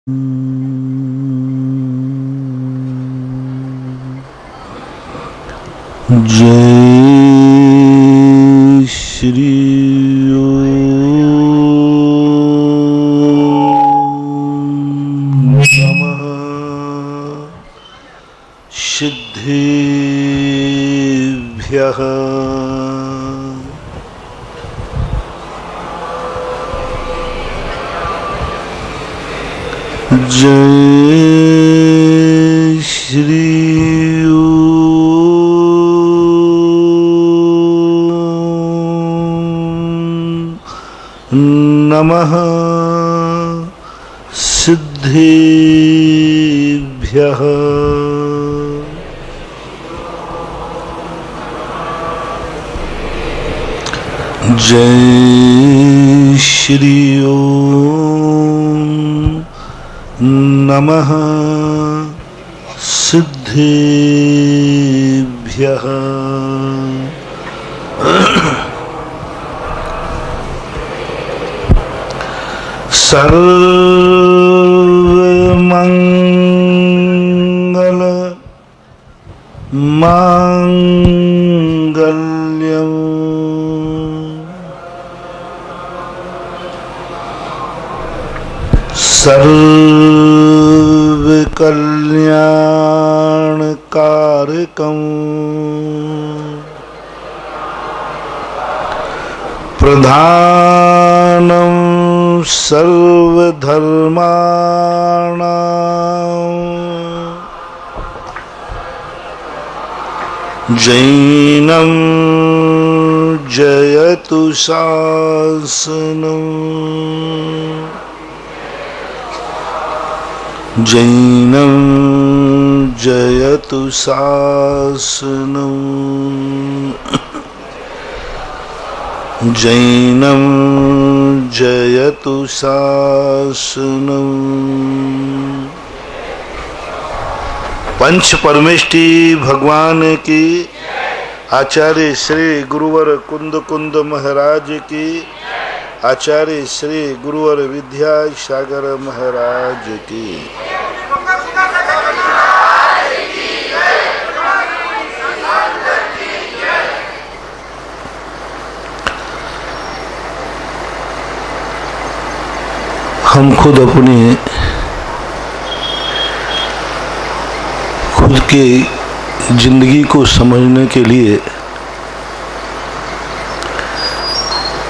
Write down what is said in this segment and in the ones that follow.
जय श्री नमः सिद्धेभ्यः जय श्री नमः सिद्धेभ्यः जय श्री नमः सिद्धेभ्यः सर्वमंगल मांगल्यं सर्वकल्याणकारकं प्रधानं सर्वधर्माणां जैनं जयतु शासनम् जैनं जयतु शासनम् जैनं जयतु शासनम्। पंच परमेष्टि भगवान की, आचार्य श्री गुरुवर कुंद कुंद महाराज की, आचार्य श्री गुरुवर विद्या सागर महाराज की। हम खुद अपनी खुद की जिंदगी को समझने के लिए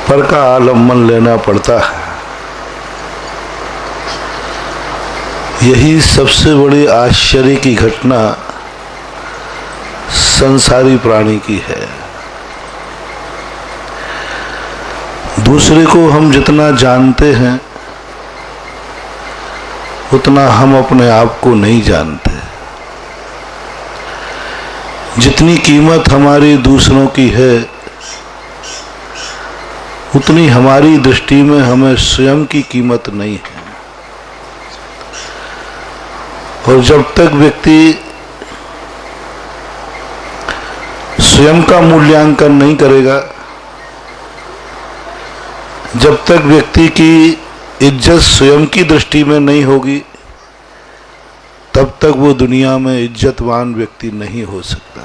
पर का आलम्बन लेना पड़ता है। यही सबसे बड़ी आश्चर्य की घटना संसारी प्राणी की है। दूसरे को हम जितना जानते हैं उतना हम अपने आप को नहीं जानते। जितनी कीमत हमारी दूसरों की है उतनी हमारी दृष्टि में हमें स्वयं की कीमत नहीं है। और जब तक व्यक्ति स्वयं का मूल्यांकन नहीं करेगा, जब तक व्यक्ति की इज्जत स्वयं की दृष्टि में नहीं होगी, तब तक वो दुनिया में इज्जतवान व्यक्ति नहीं हो सकता।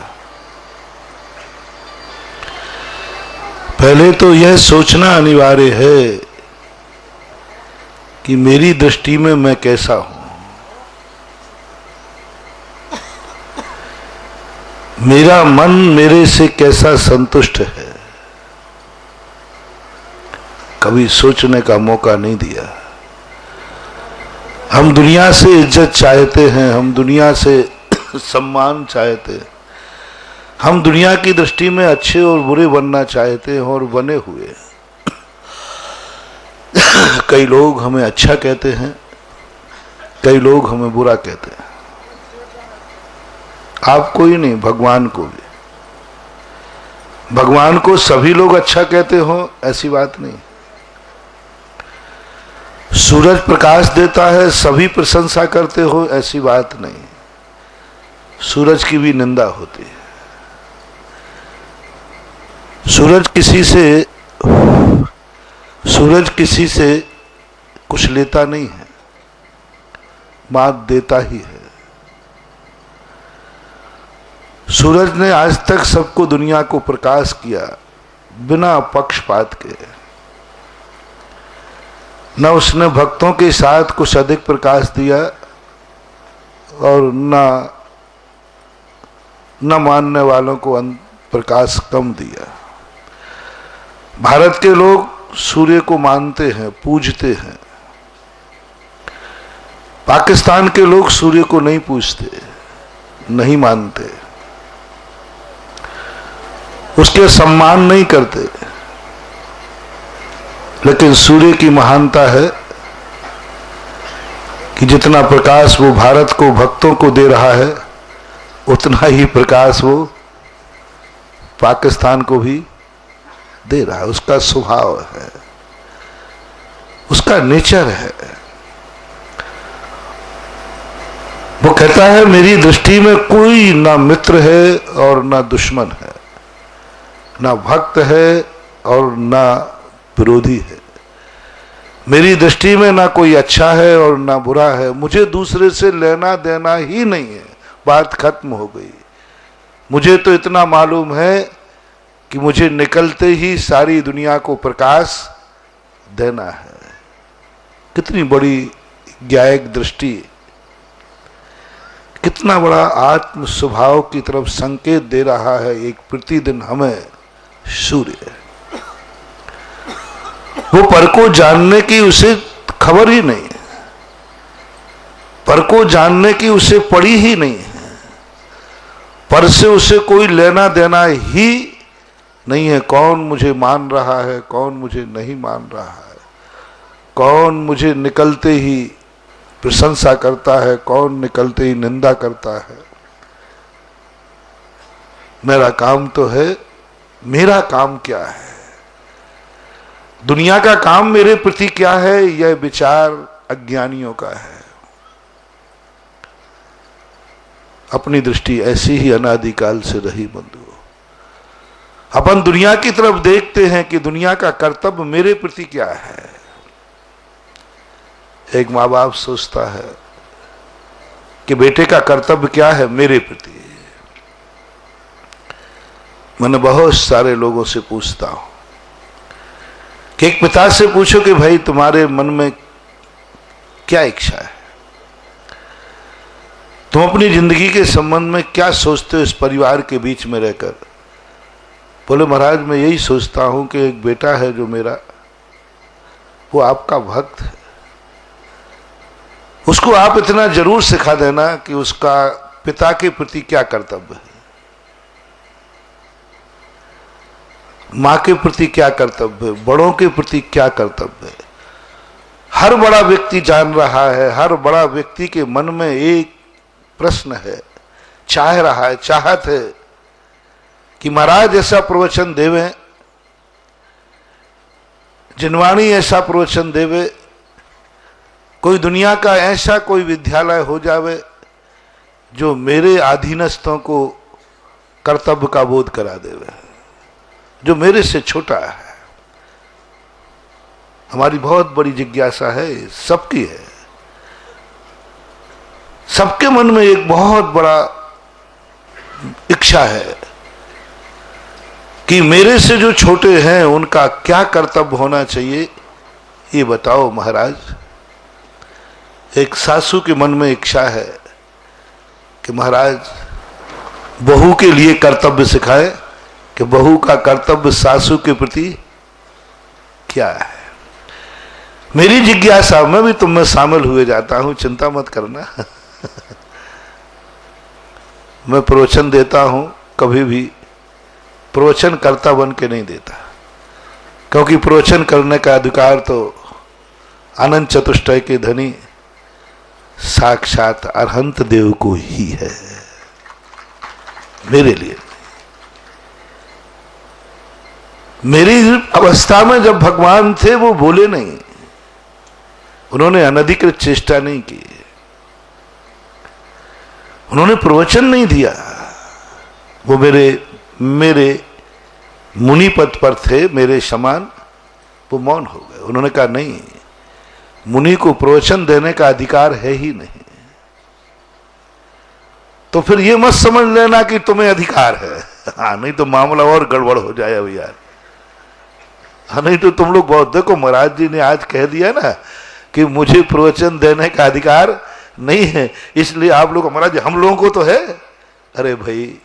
पहले तो यह सोचना अनिवार्य है कि मेरी दृष्टि में मैं कैसा हूं, मेरा मन मेरे से कैसा संतुष्ट है। कभी सोचने का मौका नहीं दिया। हम दुनिया से इज्जत चाहते हैं, हम दुनिया से सम्मान चाहते हैं, हम दुनिया की दृष्टि में अच्छे और बुरे बनना चाहते हैं और बने हुए। कई लोग हमें अच्छा कहते हैं, कई लोग हमें बुरा कहते हैं। आपको ही नहीं, भगवान को भी। भगवान को सभी लोग अच्छा कहते हो ऐसी बात नहीं। सूरज प्रकाश देता है, सभी प्रशंसा करते हो ऐसी बात नहीं। सूरज की भी निंदा होती है। सूरज किसी से कुछ लेता नहीं है, मात देता ही है। सूरज ने आज तक सबको, दुनिया को प्रकाश किया बिना पक्षपात के। न उसने भक्तों के साथ कुछ अधिक प्रकाश दिया और न मानने वालों को प्रकाश कम दिया। भारत के लोग सूर्य को मानते हैं, पूजते हैं। पाकिस्तान के लोग सूर्य को नहीं पूजते, नहीं मानते, उसके सम्मान नहीं करते। लेकिन सूर्य की महानता है कि जितना प्रकाश वो भारत को, भक्तों को दे रहा है, उतना ही प्रकाश वो पाकिस्तान को भी दे रहा है। उसका स्वभाव है, उसका नेचर है। वो कहता है मेरी दृष्टि में कोई ना मित्र है और ना दुश्मन है, ना भक्त है और ना विरोधी है। मेरी दृष्टि में ना कोई अच्छा है और ना बुरा है। मुझे दूसरे से लेना देना ही नहीं है, बात खत्म हो गई। मुझे तो इतना मालूम है कि मुझे निकलते ही सारी दुनिया को प्रकाश देना है। कितनी बड़ी ज्ञायक दृष्टि, कितना बड़ा आत्म स्वभाव की तरफ संकेत दे रहा है एक प्रतिदिन हमें सूर्य। वो पर को जानने की उसे खबर ही नहीं है, पर को जानने की उसे पड़ी ही नहीं है, पर से उसे कोई लेना देना ही नहीं है। कौन मुझे मान रहा है, कौन मुझे नहीं मान रहा है, कौन मुझे निकलते ही प्रशंसा करता है, कौन निकलते ही निंदा करता है। मेरा काम तो है, मेरा काम क्या है, दुनिया का काम मेरे प्रति क्या है, यह विचार अज्ञानियों का है। अपनी दृष्टि ऐसी ही अनादिकाल से रही बंधुओं। अपन दुनिया की तरफ देखते हैं कि दुनिया का कर्तव्य मेरे प्रति क्या है। एक माँ बाप सोचता है कि बेटे का कर्तव्य क्या है मेरे प्रति। मैंने बहुत सारे लोगों से पूछता हूं कि एक पिता से पूछो कि भाई तुम्हारे मन में क्या इच्छा है, तुम अपनी जिंदगी के संबंध में क्या सोचते हो इस परिवार के बीच में रहकर। बोले महाराज मैं यही सोचता हूं कि एक बेटा है जो मेरा, वो आपका भक्त है, उसको आप इतना जरूर सिखा देना कि उसका पिता के प्रति क्या कर्तव्य है, मां के प्रति क्या कर्तव्य है, बड़ों के प्रति क्या कर्तव्य है। हर बड़ा व्यक्ति जान रहा है, हर बड़ा व्यक्ति के मन में एक प्रश्न है, चाह रहा है, चाहत है कि महाराज ऐसा प्रवचन देवे, जिनवाणी ऐसा प्रवचन देवे, कोई दुनिया का ऐसा कोई विद्यालय हो जावे जो मेरे अधीनस्थों को कर्तव्य का बोध करा देवे, जो मेरे से छोटा है। हमारी बहुत बड़ी जिज्ञासा है, सबकी है, सबके मन में एक बहुत बड़ा इच्छा है कि मेरे से जो छोटे हैं उनका क्या कर्तव्य होना चाहिए, ये बताओ महाराज। एक सासू के मन में इच्छा है कि महाराज बहू के लिए कर्तव्य सिखाए कि बहू का कर्तव्य सासू के प्रति क्या है। मेरी जिज्ञासा, मैं भी तुम में शामिल हुए जाता हूं, चिंता मत करना। मैं प्रवचन देता हूं, कभी भी प्रवचन कर्ता बन के नहीं देता, क्योंकि प्रवचन करने का अधिकार तो अनंत चतुष्टय के धनी साक्षात अरहंत देव को ही है, मेरे लिए। मेरी अवस्था में जब भगवान थे वो बोले नहीं, उन्होंने अनधिकृत चेष्टा नहीं की, उन्होंने प्रवचन नहीं दिया। वो मेरे मुनि पद पर थे, मेरे समान, वो मौन हो गए। उन्होंने कहा नहीं, मुनि को प्रवचन देने का अधिकार है ही नहीं। तो फिर ये मत समझ लेना कि तुम्हें अधिकार है। हाँ, नहीं तो मामला और गड़बड़ हो जाए अब यार। हाँ, नहीं तो तुम लोग बहुत, देखो महाराज जी ने आज कह दिया ना कि मुझे प्रवचन देने का अधिकार नहीं है, इसलिए आप लोग, महाराज हम लोगों को तो है। अरे भाई,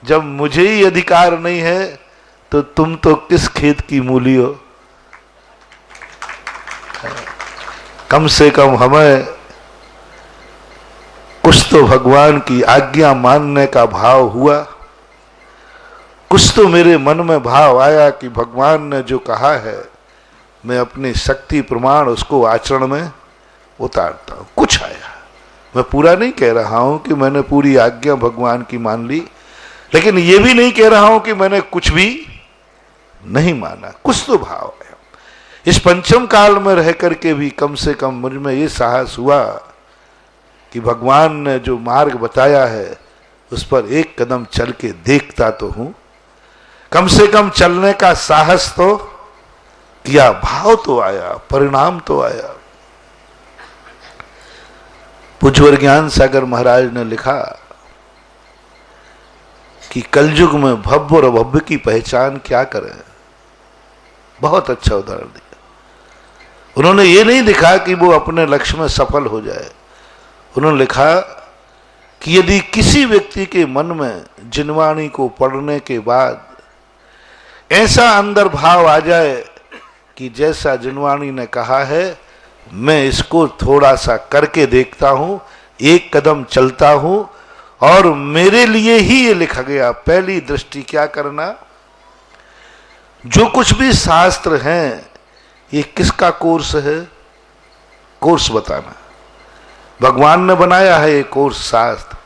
जब मुझे ही अधिकार नहीं है तो तुम तो किस खेत की मूली हो। कम से कम हमें कुछ तो भगवान की आज्ञा मानने का भाव हुआ, कुछ तो मेरे मन में भाव आया कि भगवान ने जो कहा है मैं अपनी शक्ति प्रमाण उसको आचरण में उतारता हूं। कुछ आया, मैं पूरा नहीं कह रहा हूं कि मैंने पूरी आज्ञा भगवान की मान ली, लेकिन ये भी नहीं कह रहा हूं कि मैंने कुछ भी नहीं माना। कुछ तो भाव है। इस पंचम काल में रह करके भी कम से कम मुझ में ये साहस हुआ कि भगवान ने जो मार्ग बताया है उस पर एक कदम चल के देखता तो हूं, कम से कम चलने का साहस तो किया, भाव तो आया, परिणाम तो आया। पूज्यवर ज्ञान सागर महाराज ने लिखा कि कलयुग में भव्य और अभव्य की पहचान क्या करें। बहुत अच्छा उदाहरण दिया उन्होंने। ये नहीं लिखा कि वो अपने लक्ष्य में सफल हो जाए, उन्होंने लिखा कि यदि किसी व्यक्ति के मन में जिनवाणी को पढ़ने के बाद ऐसा अंदर भाव आ जाए कि जैसा जिनवाणी ने कहा है मैं इसको थोड़ा सा करके देखता हूं, एक कदम चलता हूं और मेरे लिए ही ये लिखा गया। पहली दृष्टि क्या करना, जो कुछ भी शास्त्र हैं ये किसका कोर्स है, कोर्स बताना। भगवान ने बनाया है ये कोर्स, शास्त्र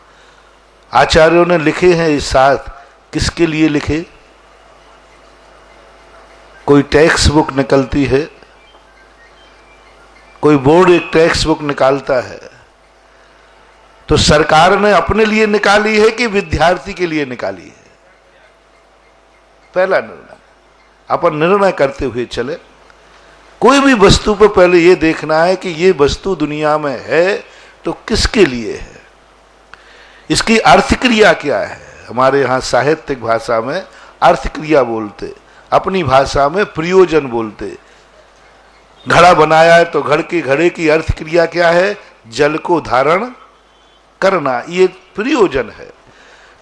आचार्यों ने लिखे हैं ये शास्त्र, किसके लिए लिखे। कोई टेक्स्ट बुक निकलती है, कोई बोर्ड एक टेक्स्ट बुक निकालता है, तो सरकार ने अपने लिए निकाली है कि विद्यार्थी के लिए निकाली है। पहला निर्णय अपन निर्णय करते हुए चले। कोई भी वस्तु पर पहले ये देखना है कि ये वस्तु दुनिया में है तो किसके लिए है, इसकी अर्थक्रिया क्या है। हमारे यहाँ साहित्यिक भाषा में अर्थक्रिया बोलते, अपनी भाषा में प्रयोजन बोलते। घड़ा बनाया है तो घड़े की अर्थक्रिया क्या है, जल को धारण करना, ये प्रयोजन है।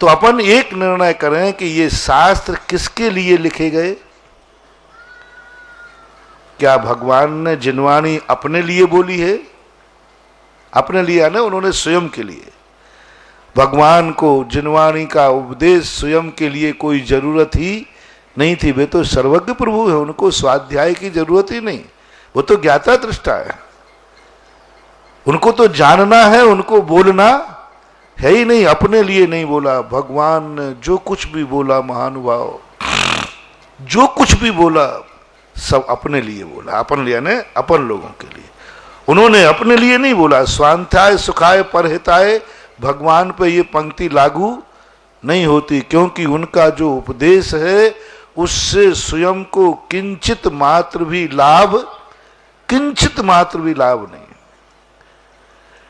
तो अपन एक निर्णय करें कि ये शास्त्र किसके लिए लिखे गए। क्या भगवान ने जिनवाणी अपने लिए बोली है, अपने लिए ना, उन्होंने स्वयं के लिए। भगवान को जिनवाणी का उपदेश स्वयं के लिए कोई जरूरत ही नहीं थी, वे तो सर्वज्ञ प्रभु है, उनको स्वाध्याय की जरूरत ही नहीं, वो तो ज्ञाता दृष्टा है, उनको तो जानना है, उनको बोलना है ही नहीं। अपने लिए नहीं बोला, भगवान ने जो कुछ भी बोला महानुभाव, जो कुछ भी बोला सब अपने लिए बोला। अपन लिए ने अपन लोगों के लिए, उन्होंने अपने लिए नहीं बोला। स्वांध्याय सुखाय परहिताय, भगवान पे ये पंक्ति लागू नहीं होती, क्योंकि उनका जो उपदेश है उससे स्वयं को किंचित मात्र भी लाभ नहीं।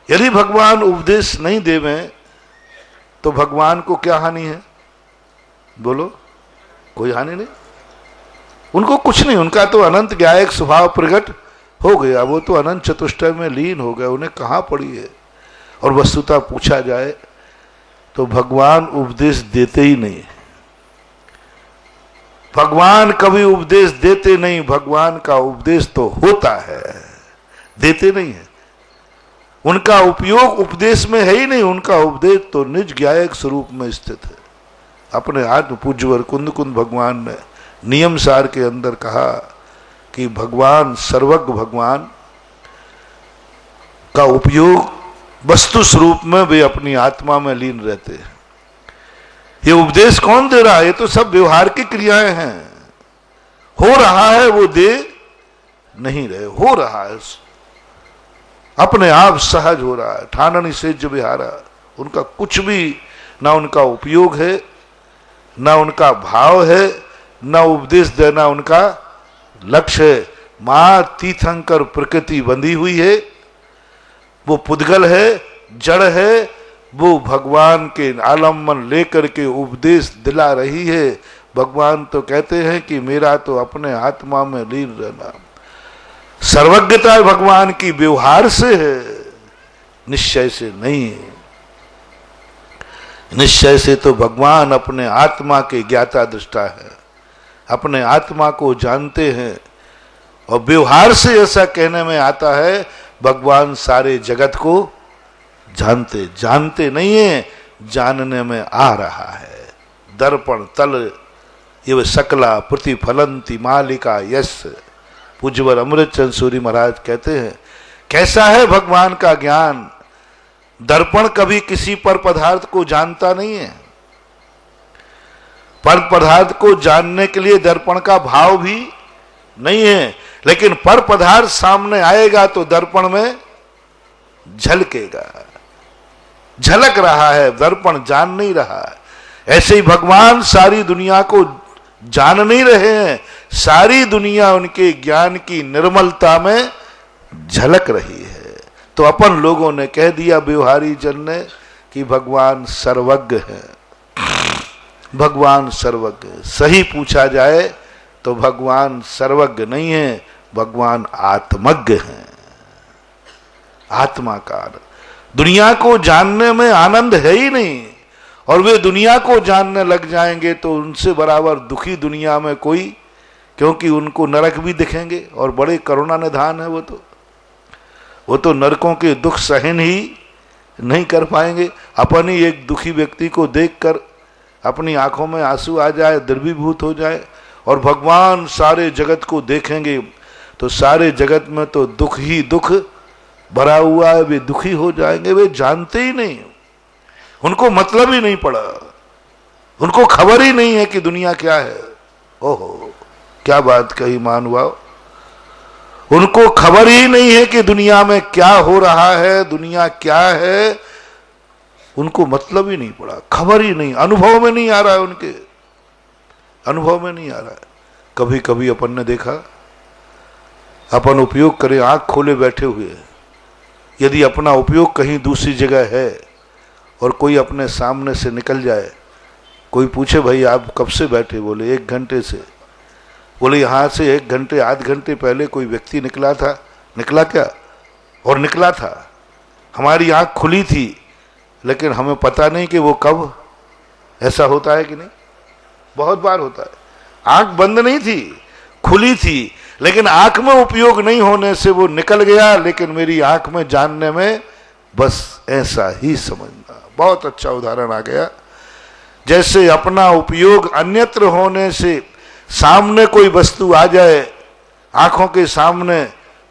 यदि भगवान उपदेश नहीं देवें तो भगवान को क्या हानि है, बोलो, कोई हानि नहीं। उनको कुछ नहीं, उनका तो अनंत ज्ञायक स्वभाव प्रकट हो गया, वो तो अनंत चतुष्टय में लीन हो गए, उन्हें कहाँ पड़ी है। और वस्तुतः पूछा जाए तो भगवान उपदेश देते ही नहीं, भगवान कभी उपदेश देते नहीं। भगवान का उपदेश तो होता है, देते नहीं है। उनका उपयोग उपदेश में है ही नहीं, उनका उपदेश तो निज ज्ञायक स्वरूप में स्थित है। अपने आत्म पूज्यवर कुंद भगवान ने नियम सार के अंदर कहा कि भगवान सर्वज्ञ भगवान का उपयोग वस्तु स्वरूप में वे अपनी आत्मा में लीन रहते हैं। ये उपदेश कौन दे रहा है, ये तो सब व्यवहार की क्रियाएं हैं। हो रहा है वो दे नहीं रहे, हो रहा है अपने आप सहज हो रहा है। ठाननी से जो विहारा, उनका कुछ भी ना उनका उपयोग है, ना उनका भाव है, ना उपदेश देना उनका लक्ष्य है। मां तीर्थंकर प्रकृति बंधी हुई है, वो पुद्गल है, जड़ है, वो भगवान के आलम्बन लेकर के उपदेश दिला रही है। भगवान तो कहते हैं कि मेरा तो अपने आत्मा में लीन रहना। सर्वज्ञता भगवान की व्यवहार से है, निश्चय से नहीं है। निश्चय से तो भगवान अपने आत्मा के ज्ञाता दृष्टा है, अपने आत्मा को जानते हैं। और व्यवहार से ऐसा कहने में आता है भगवान सारे जगत को जानते, जानते नहीं है, जानने में आ रहा है। दर्पण तल इव सकला प्रतिफलंती मालिका यश। पूज्यवर अमृतचंद सूरी महाराज कहते हैं कैसा है भगवान का ज्ञान। दर्पण कभी किसी पर पदार्थ को जानता नहीं है। पर पदार्थ को जानने के लिए दर्पण का भाव भी नहीं है, लेकिन पर पदार्थ सामने आएगा तो दर्पण में झलकेगा। झलक रहा है, दर्पण जान नहीं रहा है। ऐसे ही भगवान सारी दुनिया को जान नहीं रहे हैं, सारी दुनिया उनके ज्ञान की निर्मलता में झलक रही है। तो अपन लोगों ने कह दिया व्यवहारी जन ने कि भगवान सर्वज्ञ है, भगवान सर्वज्ञ। सही पूछा जाए तो भगवान सर्वज्ञ नहीं है, भगवान आत्मज्ञ है। आत्माकार दुनिया को जानने में आनंद है ही नहीं, और वे दुनिया को जानने लग जाएंगे तो उनसे बराबर दुखी दुनिया में कोई, क्योंकि उनको नरक भी दिखेंगे और बड़े करुणा निधान है वो तो नरकों के दुख सहन ही नहीं कर पाएंगे। अपन ही एक दुखी व्यक्ति को देखकर अपनी आंखों में आंसू आ जाए, द्रवीभूत हो जाए, और भगवान सारे जगत को देखेंगे तो सारे जगत में तो दुख ही दुख भरा हुआ है, वे दुखी हो जाएंगे। वे जानते ही नहीं, उनको मतलब ही नहीं पड़ा, उनको खबर ही नहीं है कि दुनिया क्या है। ओहो, क्या बात कही मानवाओ। उनको खबर ही नहीं है कि दुनिया में क्या हो रहा है, दुनिया क्या है, उनको मतलब ही नहीं पड़ा, खबर ही नहीं, अनुभव में नहीं आ रहा है, उनके अनुभव में नहीं आ रहा है। कभी कभी अपन ने देखा, अपन उपयोग करें आंख खोले बैठे हुए, यदि अपना उपयोग कहीं दूसरी जगह है और कोई अपने सामने से निकल जाए, कोई पूछे भाई आप कब से बैठे, बोले 1 घंटे से। बोले यहाँ से 1 घंटे आध घंटे पहले कोई व्यक्ति निकला था। निकला क्या? और निकला था, हमारी आंख खुली थी, लेकिन हमें पता नहीं कि वो कब। ऐसा होता है कि नहीं? बहुत बार होता है। आंख बंद नहीं थी, खुली थी, लेकिन आंख में उपयोग नहीं होने से वो निकल गया, लेकिन मेरी आंख में जानने में बस ऐसा ही समझना। बहुत अच्छा उदाहरण आ गया। जैसे अपना उपयोग अन्यत्र होने से सामने कोई वस्तु आ जाए आंखों के सामने,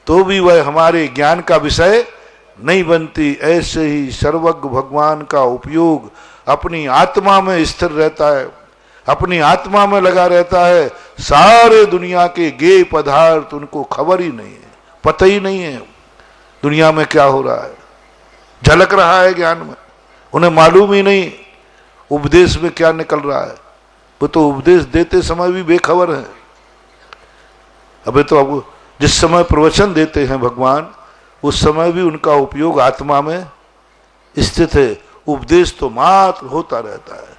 तो भी वह हमारे ज्ञान का विषय नहीं बनती। ऐसे ही सर्वज्ञ भगवान का उपयोग अपनी आत्मा में स्थिर रहता है, अपनी आत्मा में लगा रहता है। सारे दुनिया के गेय पदार्थ उनको खबर ही नहीं है, पता ही नहीं है दुनिया में क्या हो रहा है। झलक रहा है ज्ञान में, उन्हें मालूम ही नहीं उपदेश में क्या निकल रहा है। वो तो उपदेश देते समय भी बेखबर है। अबे तो अब जिस समय प्रवचन देते हैं भगवान, उस समय भी उनका उपयोग आत्मा में स्थित है। उपदेश तो मात्र होता रहता है।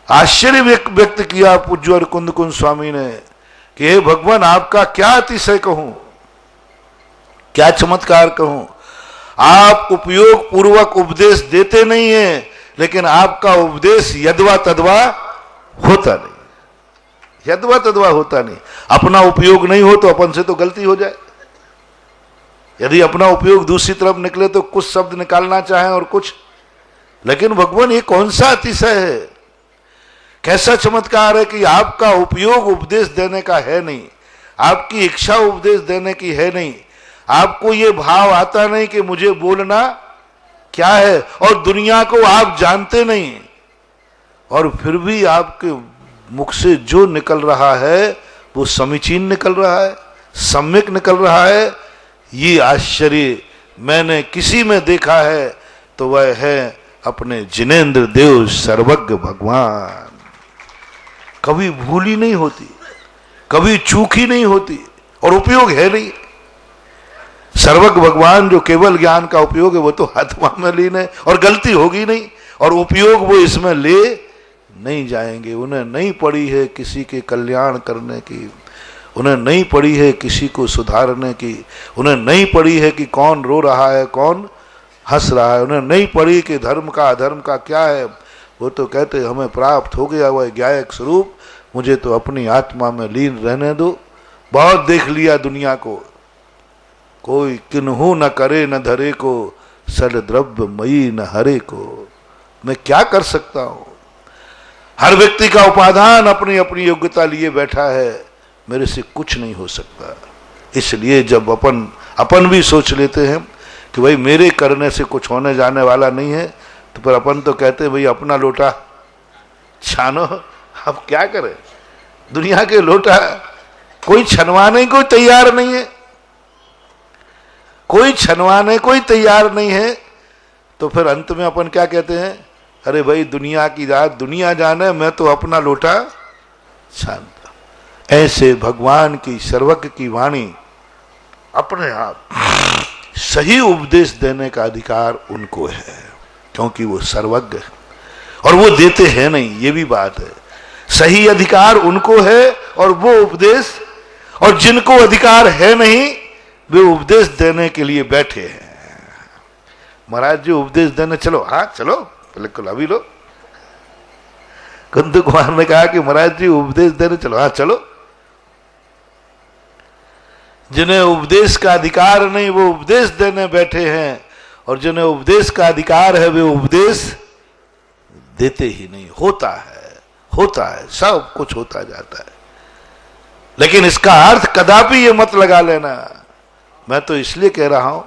आश्चर्य व्यक्त किया पूज्य कुंद कुंज स्वामी ने कि हे भगवान, आपका क्या अतिशय कहूं, क्या चमत्कार कहूं। आप उपयोग पूर्वक उपदेश देते नहीं है, लेकिन आपका उपदेश यदवा तदवा होता नहीं, यदवा तदवा होता नहीं। अपना उपयोग नहीं हो तो अपन से तो गलती हो जाए। यदि अपना उपयोग दूसरी तरफ निकले तो कुछ शब्द निकालना चाहें और कुछ, लेकिन भगवान ये कौन सा अतिशय है, कैसा चमत्कार है कि आपका उपयोग उपदेश देने का है नहीं, आपकी इच्छा उपदेश देने की है नहीं, आपको ये भाव आता नहीं कि मुझे बोलना क्या है, और दुनिया को आप जानते नहीं, और फिर भी आपके मुख से जो निकल रहा है वो समीचीन निकल रहा है, सम्यक निकल रहा है। ये आश्चर्य मैंने किसी में देखा है तो वह है अपने जिनेंद्र देव सर्वज्ञ भगवान। कभी भूल ही नहीं होती, कभी चूक ही नहीं होती, और उपयोग है नहीं। सर्वज्ञ भगवान जो केवल ज्ञान का उपयोग है वो तो आत्मा में लीन है, और गलती होगी नहीं, और उपयोग वो इसमें ले नहीं जाएंगे। उन्हें नहीं पड़ी है किसी के कल्याण करने की, उन्हें नहीं पड़ी है किसी को सुधारने की, उन्हें नहीं पड़ी है कि कौन रो रहा है कौन हंस रहा है, उन्हें नहीं पड़ी कि धर्म का अधर्म का क्या है। वो तो कहते हमें प्राप्त हो गया वह ज्ञायक स्वरूप, मुझे तो अपनी आत्मा में लीन रहने दो। बहुत देख लिया दुनिया को, कोई किन्हू न करे न धरे को, सल द्रव्य मई न हरे को। मैं क्या कर सकता हूं? हर व्यक्ति का उपादान अपनी अपनी योग्यता लिए बैठा है, मेरे से कुछ नहीं हो सकता। इसलिए जब अपन भी सोच लेते हैं कि भाई मेरे करने से कुछ होने जाने वाला नहीं है, तो फिर अपन तो कहते हैं भाई अपना लोटा छानो। अब क्या करें, दुनिया के लोटा कोई छनवाने को तैयार नहीं है, कोई छनवाने कोई तैयार नहीं है। तो फिर अंत में अपन क्या कहते हैं, अरे भाई दुनिया की रात दुनिया जाने, मैं तो अपना लोटा छानता। ऐसे भगवान की सर्वज्ञ की वाणी अपने आप सही उपदेश देने का अधिकार उनको है, क्योंकि वो सर्वज्ञ है और वो देते हैं नहीं, ये भी बात है। सही अधिकार उनको है और वो उपदेश, और जिनको अधिकार है नहीं वे उपदेश देने के लिए बैठे हैं। महाराज जी उपदेश देने चलो, हाँ चलो, बिल्कुल अभी लो। कुंद कुमार ने कहा कि महाराज जी उपदेश देने चलो, हाँ चलो। जिन्हें उपदेश का अधिकार नहीं वो उपदेश देने बैठे हैं, और जिन्हें उपदेश का अधिकार है वे उपदेश देते ही नहीं। होता है, सब कुछ होता जाता है, लेकिन इसका अर्थ कदापि ये मत लगा लेना। मैं तो इसलिए कह रहा हूं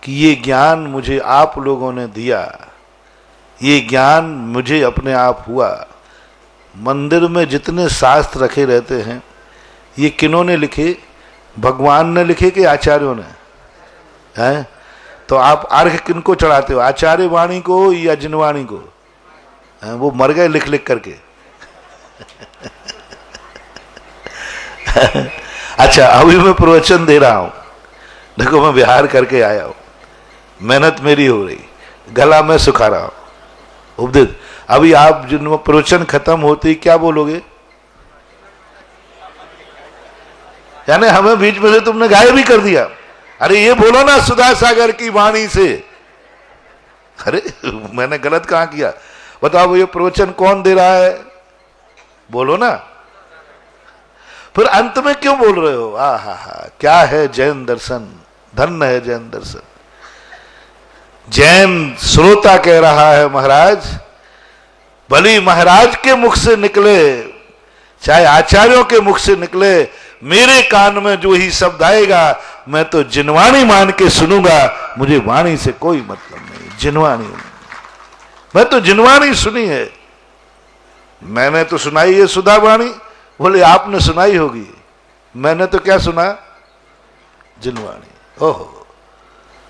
कि ये ज्ञान मुझे आप लोगों ने दिया, ये ज्ञान मुझे अपने आप हुआ। मंदिर में जितने शास्त्र रखे रहते हैं, ये किन्होंने लिखे? भगवान ने लिखे कि आचार्यों ने? हैं? तो आप अर्घ किनको चढ़ाते हो, आचार्य वाणी को या जिनवाणी को? वो मर गए लिख लिख करके। अच्छा, अभी मैं प्रवचन दे रहा हूं, देखो मैं बिहार करके आया हूं, मेहनत मेरी हो रही, गला में सुखा रहा हूं उपदेश। अभी आप जिन प्रवचन खत्म होती क्या बोलोगे? यानी हमें बीच में से तुमने गायब भी कर दिया। अरे ये बोलो ना सुधा सागर की वाणी से। अरे मैंने गलत कहां किया? बताओ ये प्रवचन कौन दे रहा है? बोलो ना। फिर अंत में क्यों बोल रहे हो? हा, क्या है जैन दर्शन, धन्य है जैन दर्शन। जैन श्रोता कह रहा है महाराज, भली महाराज के मुख से निकले चाहे आचार्यों के मुख से निकले, मेरे कान में जो ही शब्द आएगा मैं तो जिनवाणी मान के सुनूंगा। मुझे वाणी से कोई मतलब नहीं, जिनवाणी। मैं तो जिनवाणी सुनी है, मैंने तो सुनाई है सुधा वाणी। बोले आपने सुनाई होगी, मैंने तो क्या सुना? जिनवाणी। ओहो,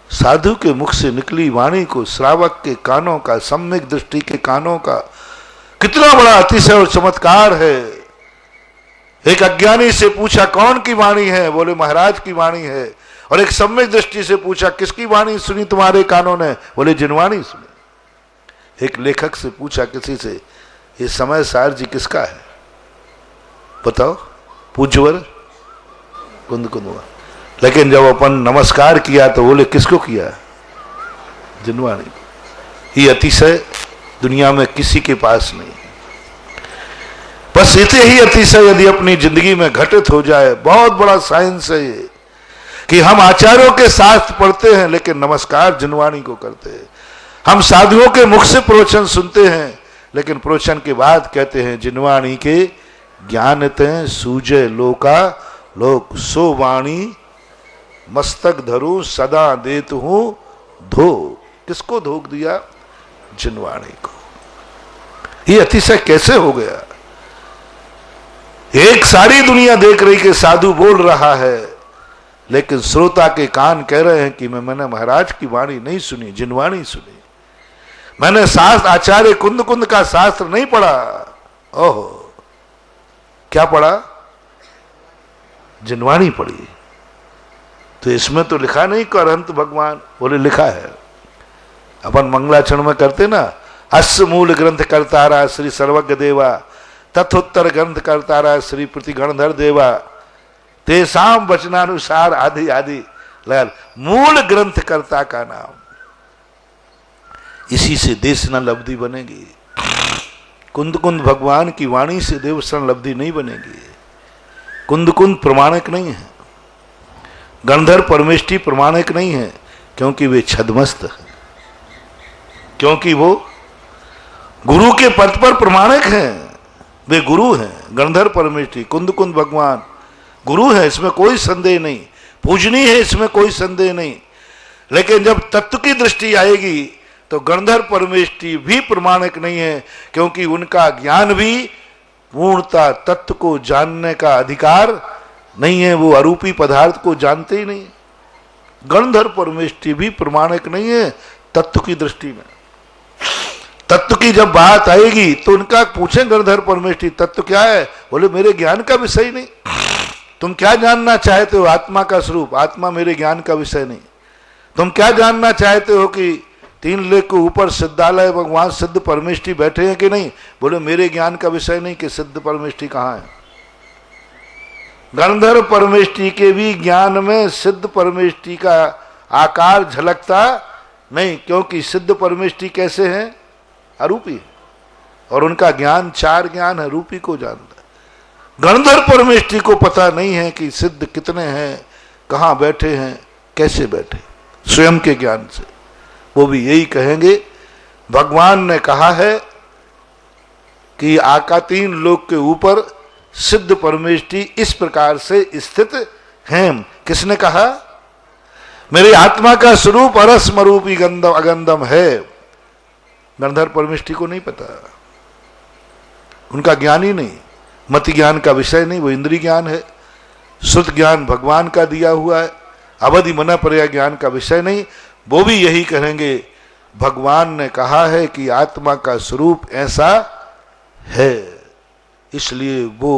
साधु के मुख से निकली वाणी को श्रावक के कानों का, सम्यक दृष्टि के कानों का कितना बड़ा अतिशय और चमत्कार है। एक अज्ञानी से पूछा कौन की वाणी है? बोले महाराज की वाणी है। और एक सम्यक दृष्टि से पूछा किसकी वाणी सुनी तुम्हारे कानों ने? बोले जिनवाणी सुनी। एक लेखक से पूछा किसी से, ये समय सार जी किसका है बताओ? पूज्यवर कुंद कुंदवा। लेकिन जब अपन नमस्कार किया तो बोले किसको किया? जिनवाणी। ये अतिशय दुनिया में किसी के पास नहीं। बस इतने ही अतिशय यदि अपनी जिंदगी में घटित हो जाए, बहुत बड़ा साइंस है ये, कि हम आचार्यों के शास्त्र पढ़ते हैं लेकिन नमस्कार जिनवाणी को करते हैं। हम साधुओं के मुख से प्रवचन सुनते हैं लेकिन प्रवचन के बाद कहते हैं जिनवाणी के ज्ञानते सूजे लोका लोक, सो वाणी मस्तक धरू सदा देत हूं धो। किसको धोख दिया? जिनवाणी को। ये अतिशय कैसे हो गया? एक सारी दुनिया देख रही कि साधु बोल रहा है, लेकिन श्रोता के कान कह रहे हैं कि मैंने महाराज की वाणी नहीं सुनी, जिनवाणी सुनी। मैंने शास्त्र आचार्य कुंद कुंद का शास्त्र नहीं पढ़ा। ओहो, क्या पढ़ा? जिनवाणी पढ़ी। तो इसमें तो लिखा नहीं करहंत भगवान, बोले लिखा है। अपन मंगलाचरण में करते ना, अस्य मूल ग्रंथ करतारा श्री सर्वज्ञ देवा, तथोत्तर ग्रंथ करतारा श्री प्रतिगणधर देवा, तेसाम वचनानुसार आदि आदि लगा, मूल ग्रंथ कर्ता का नाम। इसी से देशना लब्धि बनेगी। कुंद कुंद भगवान की वाणी से देवसन लब्धि नहीं बनेगी। कुंद कुंद प्रमाणिक नहीं है, गंधर्व परमेष्टि प्रमाणिक नहीं है, क्योंकि वे छद्मस्त है, क्योंकि वो गुरु के पद पर प्रमाणिक हैं, वे गुरु हैं। गंधर्व परमेष्टि कुंद कुंद भगवान गुरु है, इसमें कोई संदेह नहीं, पूजनीय है, इसमें कोई संदेह नहीं। लेकिन जब तत्व की दृष्टि आएगी तो गंधर्व परमेष्टि भी प्रमाणिक नहीं है, क्योंकि उनका ज्ञान भी पूर्णता तत्व को जानने का अधिकार नहीं है, वो अरूपी पदार्थ को जानते ही नहीं। गंधर्व परमेष्टि भी प्रमाणिक नहीं है तत्व की दृष्टि में। तत्व की जब बात आएगी तो उनका पूछें गंधर्व परमेष्टि तत्व क्या है, बोले मेरे ज्ञान का विषय नहीं। तुम क्या जानना चाहते हो? आत्मा का स्वरूप, आत्मा मेरे ज्ञान का विषय नहीं। तुम क्या जानना चाहते हो कि 3 लेख के ऊपर सिद्धालय भगवान सिद्ध परमेष्टि बैठे हैं कि नहीं? बोले मेरे ज्ञान का विषय नहीं कि सिद्ध परमेष्टि कहाँ है। गंधर्व परमेष्टि के भी ज्ञान में सिद्ध परमेष्टि का आकार झलकता नहीं, क्योंकि सिद्ध परमेष्टि कैसे हैं? अरूपी है, और उनका ज्ञान 4 ज्ञान है, रूपी को जानता है। गंधर्व परमेष्टि को पता नहीं है कि सिद्ध कितने हैं, कहाँ बैठे हैं, कैसे बैठे, स्वयं के ज्ञान से। वो भी यही कहेंगे, भगवान ने कहा है कि आकातीन लोक के ऊपर सिद्ध परमेष्टि इस प्रकार से स्थित हैं। किसने कहा? मेरी आत्मा का स्वरूप अरसमरूपी गंधम अगंधम है। गंधर्व परमेष्टि को नहीं पता, उनका ज्ञान ही नहीं, मति ज्ञान का विषय नहीं, वो इंद्रिय ज्ञान है। शुद्ध ज्ञान भगवान का दिया हुआ है, अवधि मना पर्याय ज्ञान का विषय नहीं। वो भी यही कहेंगे, भगवान ने कहा है कि आत्मा का स्वरूप ऐसा है, इसलिए वो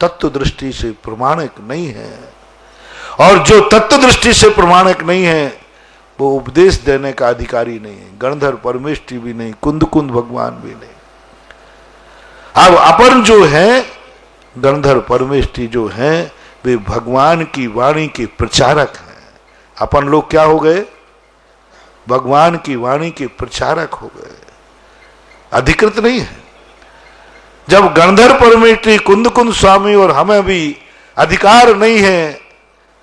तत्व दृष्टि से प्रमाणिक नहीं है। और जो तत्व दृष्टि से प्रमाणिक नहीं है वो उपदेश देने का अधिकारी नहीं है। गंधर्व परमेष्टि भी नहीं, कुंद कुंद भगवान भी नहीं। अब अपन जो है गंधर्व परमेष्टि जो हैं वे भगवान की वाणी के प्रचारक हैं। अपन लोग क्या हो गए? भगवान की वाणी के प्रचारक हो गए, अधिकृत नहीं है। जब गंधर्व परमेष्टि कुंद कुंद स्वामी और हमें भी अधिकार नहीं है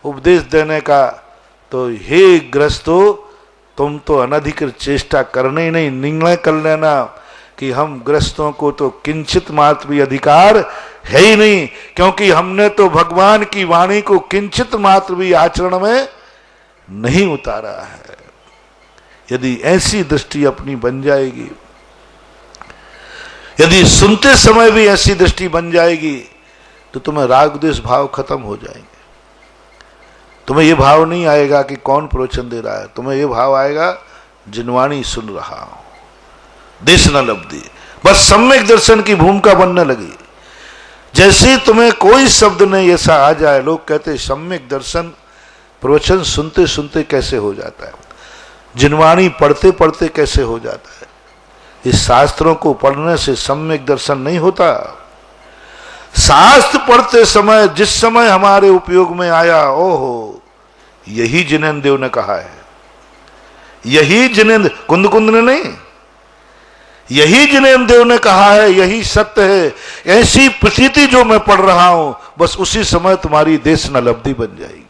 उपदेश देने का, तो हे ग्रस्तो तुम तो अनधिकृत चेष्टा करने ही नहीं, निर्णय कर लेना कि हम ग्रस्तों को तो किंचित मात्र भी अधिकार है ही नहीं, क्योंकि हमने तो भगवान की वाणी को किंचित मात्र भी आचरण में नहीं उतारा है। यदि ऐसी दृष्टि अपनी बन जाएगी, यदि सुनते समय भी ऐसी दृष्टि बन जाएगी, तो तुम्हें राग द्वेष भाव खत्म हो जाएंगे। तुम्हें यह भाव नहीं आएगा कि कौन प्रवचन दे रहा है, तुम्हें यह भाव आएगा जिनवाणी सुन रहा हूं, देश न लब्धि। बस सम्यक दर्शन की भूमिका बनने लगी। जैसे तुम्हें कोई शब्द नहीं ऐसा आ जाए, लोग कहते सम्यक दर्शन प्रवचन सुनते सुनते कैसे हो जाता है, जिनवाणी पढ़ते पढ़ते कैसे हो जाता है। इस शास्त्रों को पढ़ने से सम्यक दर्शन नहीं होता। शास्त्र पढ़ते समय जिस समय हमारे उपयोग में आया, ओहो यही जिनेन्द्र देव ने कहा है, यही जिनेन्द्र, कुंद कुंद ने नहीं, यही जिनेन्द्र देव ने कहा है, यही सत्य है। ऐसी प्रतीति जो मैं पढ़ रहा हूं, बस उसी समय तुम्हारी देश न लब्धि बन जाएगी।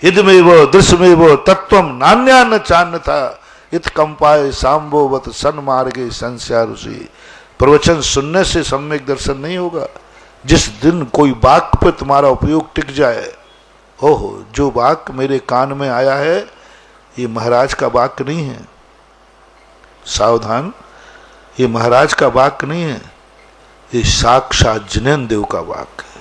हिद में वो दृश्य में वो तत्वम नान्या न चान्न था, इत कंपाए सांबोवत सन मार्गे संस्या ऋषि। प्रवचन सुनने से सम्यक दर्शन नहीं होगा। जिस दिन कोई वाक्य पर तुम्हारा उपयोग टिक जाए, ओहो जो वाक्य मेरे कान में आया है ये महाराज का वाक्य नहीं है, सावधान, ये महाराज का वाक्य नहीं है, ये साक्षात जिनेन्द्र देव का वाक्य है।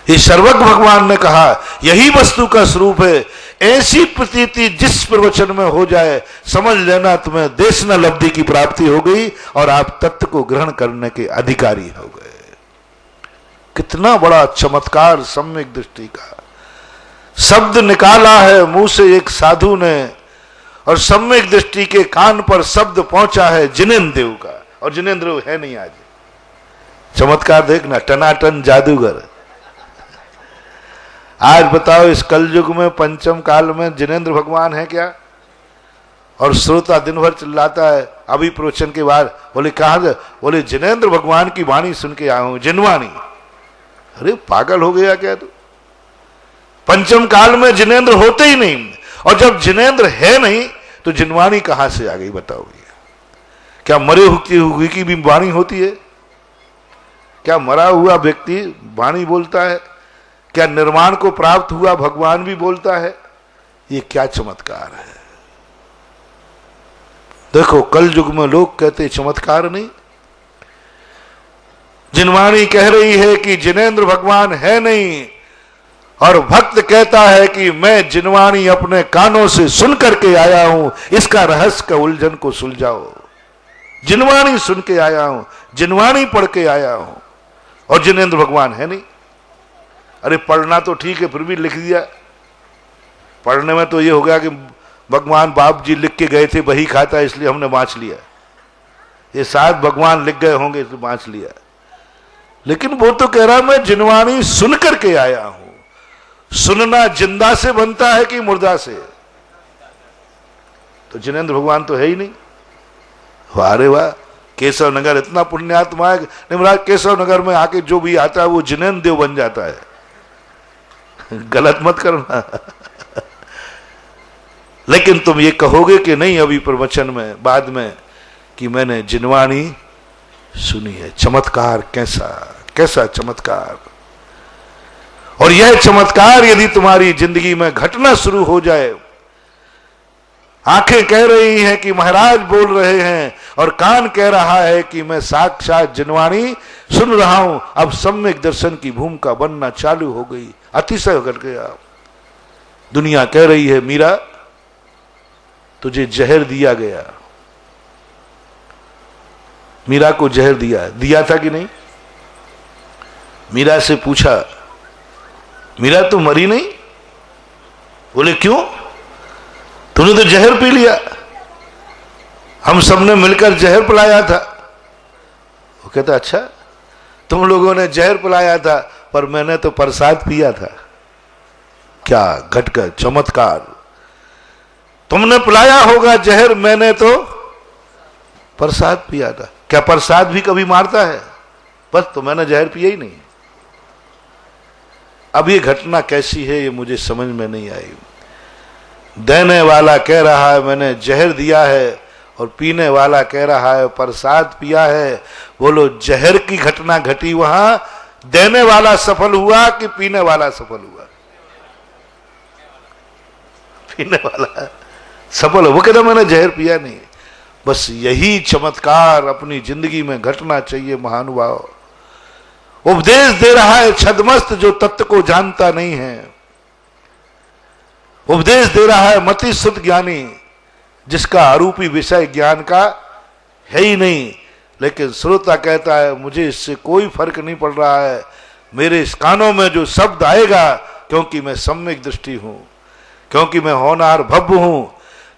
ये सर्वज्ञ भगवान ने कहा, यही वस्तु का स्वरूप है। ऐसी प्रतीति जिस प्रवचन में हो जाए, समझ लेना तुम्हें देश न लब्धि की प्राप्ति हो गई और आप तत्व को ग्रहण करने के अधिकारी हो गए। कितना बड़ा चमत्कार सम्यक दृष्टि का। शब्द निकाला है मुंह से एक साधु ने, और सम्यक दृष्टि के कान पर शब्द पहुंचा है जिनेंद्र देव का, और जिनेंद्र देव है नहीं आज। चमत्कार देखना, टनाटन जादूगर। आज बताओ इस कलयुग में पंचम काल में जिनेंद्र भगवान है क्या? और श्रोता दिन भर चिल्लाता है। अभी प्रवचन के बाद बोले कहा, बोले जिनेंद्र भगवान की वाणी सुन के आया हूं, जिनवाणी। अरे पागल हो गया क्या तू? पंचम काल में जिनेंद्र होते ही नहीं, और जब जिनेंद्र है नहीं तो जिनवाणी कहां से आ गई बताओ? क्या मरे हुए की भी वाणी होती है? क्या मरा हुआ व्यक्ति वाणी बोलता है? क्या निर्माण को प्राप्त हुआ भगवान भी बोलता है? ये क्या चमत्कार है? देखो कल युग में लोग कहते चमत्कार नहीं। जिनवाणी कह रही है कि जिनेंद्र भगवान है नहीं, और भक्त कहता है कि मैं जिनवाणी अपने कानों से सुन करके आया हूं, इसका रहस्य का उलझन को सुलझाओ। जिनवाणी सुन के आया हूं, जिनवाणी पढ़ के आया हूं, और जिनेंद्र भगवान है नहीं। अरे पढ़ना तो ठीक है, फिर भी लिख दिया। पढ़ने में तो ये हो गया कि भगवान बाप जी लिख के गए थे, वही खाता है इसलिए हमने बांच लिया। ये शायद भगवान लिख गए होंगे इसलिए बांच लिया। लेकिन वो तो कह रहा मैं जिनवाणी सुन करके आया हूं। सुनना जिंदा से बनता है कि मुर्दा से? तो जिनेंद्र भगवान तो है ही नहीं। वाह रे वाह, केशव नगर इतना पुण्यात्मा है। महाराज केशव नगर में आके जो भी आता है वो जिनेंद्र देव बन जाता है। गलत मत करना। लेकिन तुम ये कहोगे कि नहीं अभी प्रवचन में बाद में कि मैंने जिनवाणी सुनी है। चमत्कार कैसा कैसा चमत्कार! और यह चमत्कार यदि तुम्हारी जिंदगी में घटना शुरू हो जाए, आंखें कह रही हैं कि महाराज बोल रहे हैं, और कान कह रहा है कि मैं साक्षात जिनवाणी सुन रहा हूं, अब सम्यक दर्शन की भूमिका बनना चालू हो गई। अतिशय घट गया। दुनिया कह रही है मीरा तुझे जहर दिया गया। मीरा को जहर दिया था कि नहीं? मीरा से पूछा, मीरा तू मरी नहीं? बोले क्यों? तूने तो जहर पी लिया। हम सबने मिलकर जहर पिलाया था। वो कहता अच्छा, तुम लोगों ने जहर पिलाया था पर मैंने तो प्रसाद पिया था। क्या घटकर चमत्कार! तुमने पिलाया होगा जहर, मैंने तो प्रसाद पिया था। क्या प्रसाद भी कभी मारता है? बस तो मैंने जहर पिया ही नहीं। अब ये घटना कैसी है ये मुझे समझ में नहीं आई। देने वाला कह रहा है मैंने जहर दिया है, और पीने वाला कह रहा है प्रसाद पिया है। बोलो जहर की घटना घटी वहां, देने वाला सफल हुआ कि पीने वाला सफल हुआ? पीने वाला सफल हो। वो कहता मैंने जहर पिया नहीं। बस यही चमत्कार अपनी जिंदगी में घटना चाहिए महानुभाव। उपदेश दे रहा है छद्मस्त जो तत्व को जानता नहीं है। उपदेश दे रहा है मति शुद्ध ज्ञानी जिसका आरूपी विषय ज्ञान का है ही नहीं। लेकिन श्रोता कहता है मुझे इससे कोई फर्क नहीं पड़ रहा है, मेरे इस कानों में जो शब्द आएगा, क्योंकि मैं सम्यक दृष्टि हूं, क्योंकि मैं होनहार भव्य हूं,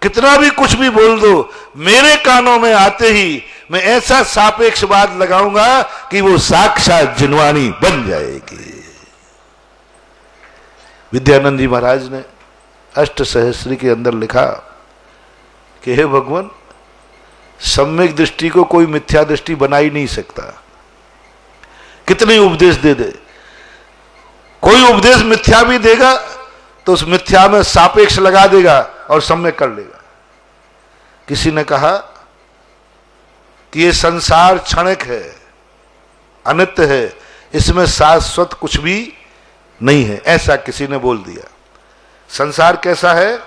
कितना भी कुछ भी बोल दो, मेरे कानों में आते ही मैं ऐसा सापेक्षवाद लगाऊंगा कि वो साक्षात जिनवाणी बन जाएगी। विद्यानंद जी महाराज ने अष्ट सहस्त्री के अंदर लिखा कि हे भगवान, सम्यक दृष्टि को कोई मिथ्या दृष्टि बना ही नहीं सकता। कितने उपदेश दे दे, कोई उपदेश मिथ्या भी देगा तो उस मिथ्या में सापेक्ष लगा देगा और सम्यक कर लेगा। किसी ने कहा कि ये संसार क्षणिक है, अनित्य है, इसमें शाश्वत कुछ भी नहीं है, ऐसा किसी ने बोल दिया। संसार कैसा है?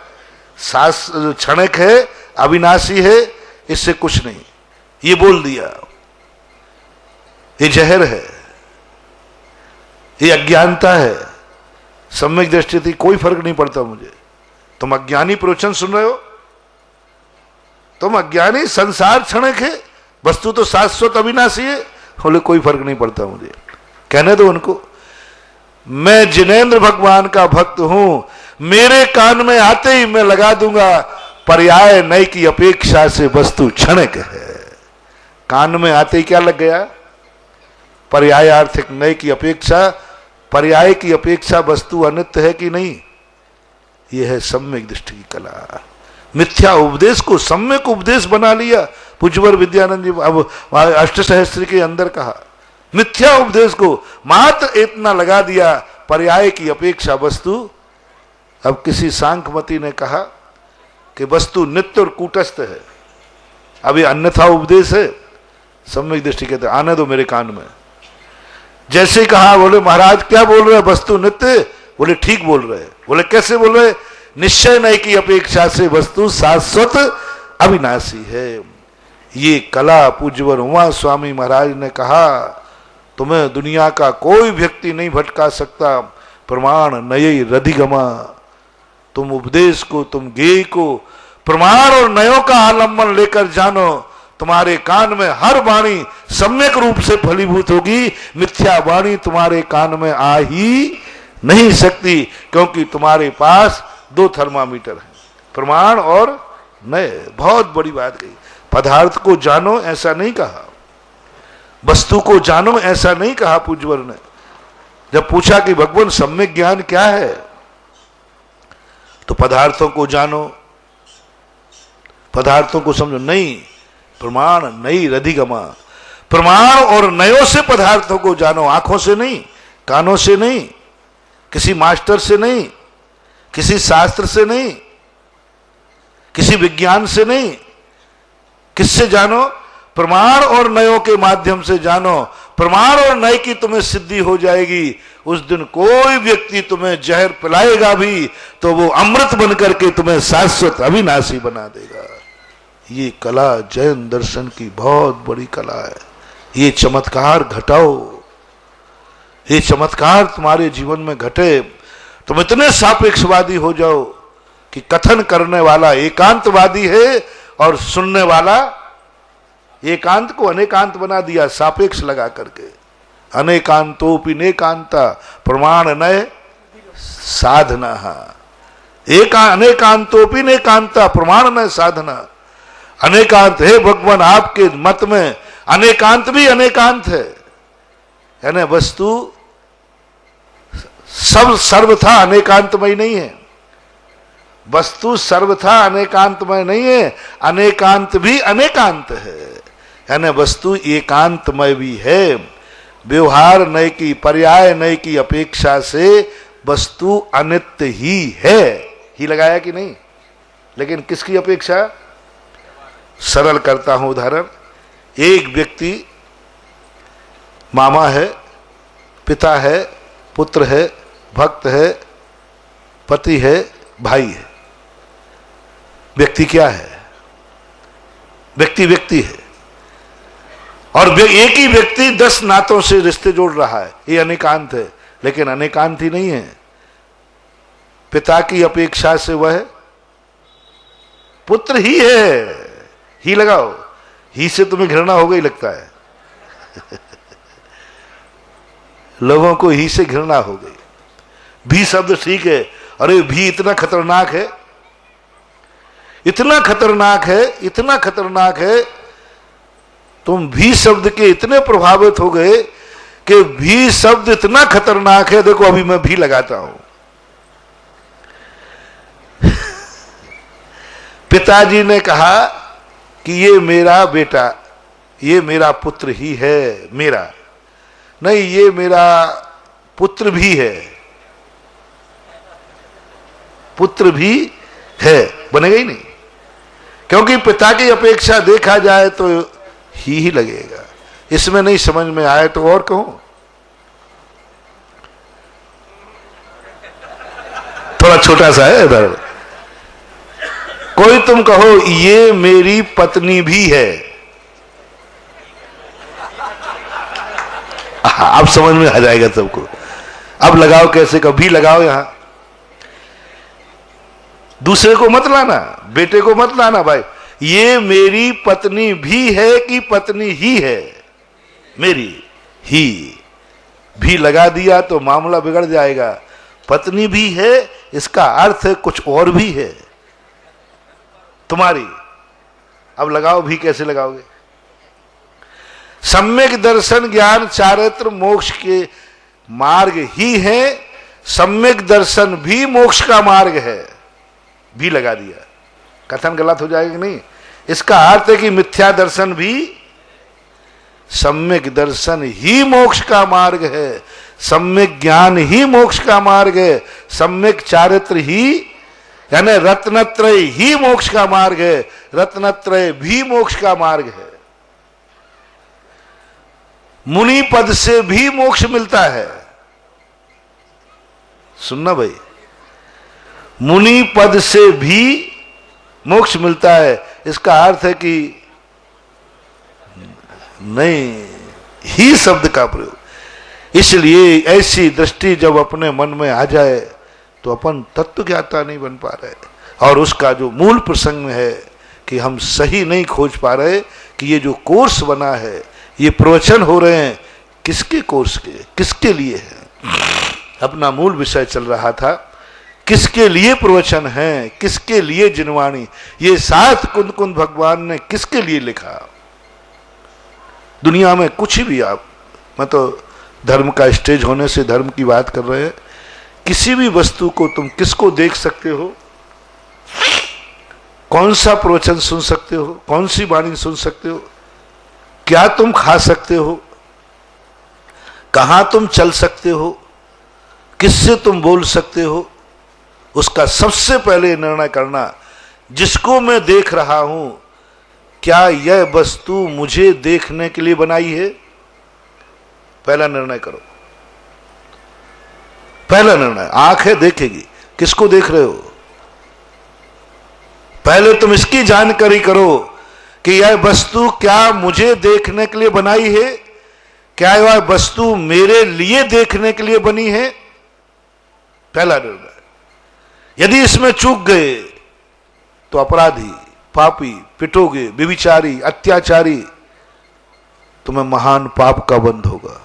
क्षणिक है, अविनाशी है, इससे कुछ नहीं, ये बोल दिया। ये जहर है, ये अज्ञानता है। सम्यक दृष्टि थी कोई फर्क नहीं पड़ता मुझे। तुम अज्ञानी प्रवचन सुन रहे हो, तुम अज्ञानी, संसार क्षणिक है, वस्तु तो शाश्वत अविनाशी है। बोले कोई फर्क नहीं पड़ता मुझे, कहने दो उनको। मैं जिनेंद्र भगवान का भक्त हूं, मेरे कान में आते ही मैं लगा दूंगा पर्याय नय की अपेक्षा से वस्तु क्षणिक है। कान में आते ही क्या लग गया? पर्यायार्थिक नय की अपेक्षा, पर्याय की अपेक्षा वस्तु अनित्य है कि नहीं? यह है सम्यक दृष्टि की कला। मिथ्या उपदेश को सम्यक उपदेश बना लिया। पूज्यवर विद्यानंद जी अब अष्टसहस्त्री के अंदर कहा, मिथ्या उपदेश को मात्र इतना लगा दिया, पर्याय की अपेक्षा वस्तु। अब किसी सांख्यमती ने कहा कि वस्तु नित्य और कूटस्थ है। अब ये अन्यथा उपदेश है। सम्यक दृष्टि कहते आने दो मेरे कान में। जैसे कहा, बोले महाराज क्या बोल रहे हैं, वस्तु नित्य? बोले ठीक बोल रहे हैं। बोले कैसे बोल रहे? निश्चय नय की अपेक्षा से वस्तु शाश्वत अविनाशी है। ये कला पूज्यवर उमा स्वामी महाराज ने कहा, तुम्हें दुनिया का कोई व्यक्ति नहीं भटका सकता। प्रमाण नय रधिगमा, तुम उपदेश को, तुम गेय को प्रमाण और नयों का आलम्बन लेकर जानो। तुम्हारे कान में हर वाणी सम्यक रूप से फलीभूत होगी। मिथ्या वाणी तुम्हारे कान में आ ही नहीं सकती, क्योंकि तुम्हारे पास दो थर्मामीटर हैं, प्रमाण और नय। बहुत बड़ी बात कही। पदार्थ को जानो ऐसा नहीं कहा, वस्तु को जानो ऐसा नहीं कहा पूज्यवर ने। जब पूछा कि भगवान सम्यक ज्ञान क्या है, तो पदार्थों को जानो, पदार्थों को समझो। नहीं, प्रमाण नई रधिगमा, प्रमाण और नयों से पदार्थों को जानो। आंखों से नहीं, कानों से नहीं, किसी मास्टर से नहीं, किसी शास्त्र से नहीं, किसी विज्ञान से नहीं। किससे जानो? प्रमाण और नयों के माध्यम से जानो। प्रमाण और नय की तुम्हें सिद्धि हो जाएगी। उस दिन कोई व्यक्ति तुम्हें जहर पिलाएगा भी तो वो अमृत बनकर के तुम्हें शाश्वत अविनाशी बना देगा। ये कला जैन दर्शन की बहुत बड़ी कला है। ये चमत्कार घटाओ, ये चमत्कार तुम्हारे जीवन में घटे, तुम इतने सापेक्षवादी हो जाओ कि कथन करने वाला एकांतवादी है और सुनने वाला एकांत को अनेकांत बना दिया, सापेक्ष लगा करके। अनेकांतोपि नेकांता प्रमाण नय साधना। अनेकांतोपि नेकांता प्रमाण नय साधना। अनेकांत है भगवान, आपके मत में अनेकांत भी अनेकांत है। यानी वस्तु सब सर्वथा अनेकांतमय नहीं है। वस्तु सर्वथा अनेकांतमय नहीं है, अनेकांत भी अनेकांत है। यानी वस्तु एकांतमय भी है। व्यवहार नय की, पर्याय नय की अपेक्षा से वस्तु अनित्य ही है। ही लगाया कि नहीं? लेकिन किसकी अपेक्षा? सरल करता हूं उदाहरण। एक व्यक्ति मामा है, पिता है, पुत्र है, भक्त है, पति है, भाई है। व्यक्ति क्या है? व्यक्ति व्यक्ति है। और एक ही व्यक्ति 10 नातों से रिश्ते जोड़ रहा है। ये अनेकांत है, लेकिन अनेकांत ही नहीं है। पिता की अपेक्षा से वह पुत्र ही है। ही लगाओ, ही से तुम्हें घृणा हो गई लगता है। लोगों को ही से घृणा हो गई। भी शब्द ठीक है, अरे भी इतना खतरनाक है, इतना खतरनाक है, इतना खतरनाक है। तुम भी शब्द के इतने प्रभावित हो गए कि भी शब्द इतना खतरनाक है। देखो अभी मैं भी लगाता हूं। पिताजी ने कहा कि ये मेरा बेटा, ये मेरा पुत्र ही है। मेरा नहीं, ये मेरा पुत्र भी है। पुत्र भी है बनेगा ही नहीं, क्योंकि पिता की अपेक्षा देखा जाए तो ही लगेगा। इसमें नहीं समझ में आए तो और कहूं, थोड़ा छोटा सा है इधर। कोई तुम कहो ये मेरी पत्नी भी है, अब समझ में आ जाएगा सबको। अब लगाओ कैसे, कभी लगाओ यहां। दूसरे को मत लाना, बेटे को मत लाना भाई। ये मेरी पत्नी भी है कि पत्नी ही है? मेरी ही। भी लगा दिया तो मामला बिगड़ जाएगा। पत्नी भी है इसका अर्थ कुछ और भी है तुम्हारी। अब लगाओ भी, कैसे लगाओगे? सम्यक दर्शन ज्ञान चारित्र मोक्ष के मार्ग ही है, सम्यक दर्शन भी मोक्ष का मार्ग है। भी लगा दिया, कथन गलत हो जाएगा कि नहीं? इसका अर्थ है कि मिथ्या दर्शन भी सम्यक दर्शन ही मोक्ष का मार्ग है, सम्यक ज्ञान ही मोक्ष का मार्ग है, सम्यक चारित्र ही यानी रत्नत्रय ही मोक्ष का मार्ग है, रत्नत्रय भी मोक्ष का मार्ग है। मुनि पद से भी मोक्ष मिलता है। सुनना भाई, मुनि पद से भी मोक्ष मिलता है। इसका अर्थ है कि नहीं ही शब्द का प्रयोग। इसलिए ऐसी दृष्टि जब अपने मन में आ जाए तो अपन तत्व ज्ञाता नहीं बन पा रहे, और उसका जो मूल प्रसंग है कि हम सही नहीं खोज पा रहे कि ये जो कोर्स बना है, ये प्रवचन हो रहे हैं, किसके कोर्स के, किसके लिए है। अपना मूल विषय चल रहा था, किसके लिए प्रवचन है, किसके लिए जिनवाणी, ये 7 कुंद कुंद भगवान ने किसके लिए लिखा। दुनिया में कुछ भी आप, मैं तो धर्म का स्टेज होने से धर्म की बात कर रहे हैं, किसी भी वस्तु को तुम किसको देख सकते हो, कौन सा प्रवचन सुन सकते हो, कौन सी वाणी सुन सकते हो, क्या तुम खा सकते हो, कहां तुम चल सकते हो, किससे तुम बोल सकते हो, उसका सबसे पहले निर्णय करना, जिसको मैं देख रहा हूं क्या यह वस्तु मुझे देखने के लिए बनाई है। पहला निर्णय करो, पहला निर्णय। आंख है, देखेगी, किसको देख रहे हो? पहले तुम इसकी जानकारी करो कि यह वस्तु क्या मुझे देखने के लिए बनाई है, क्या यह वस्तु मेरे लिए देखने के लिए बनी है। पहला निर्णय। यदि इसमें चूक गए तो अपराधी, पापी, पिटोगे, व्यभिचारी, अत्याचारी, तुम्हें महान पाप का बंध होगा।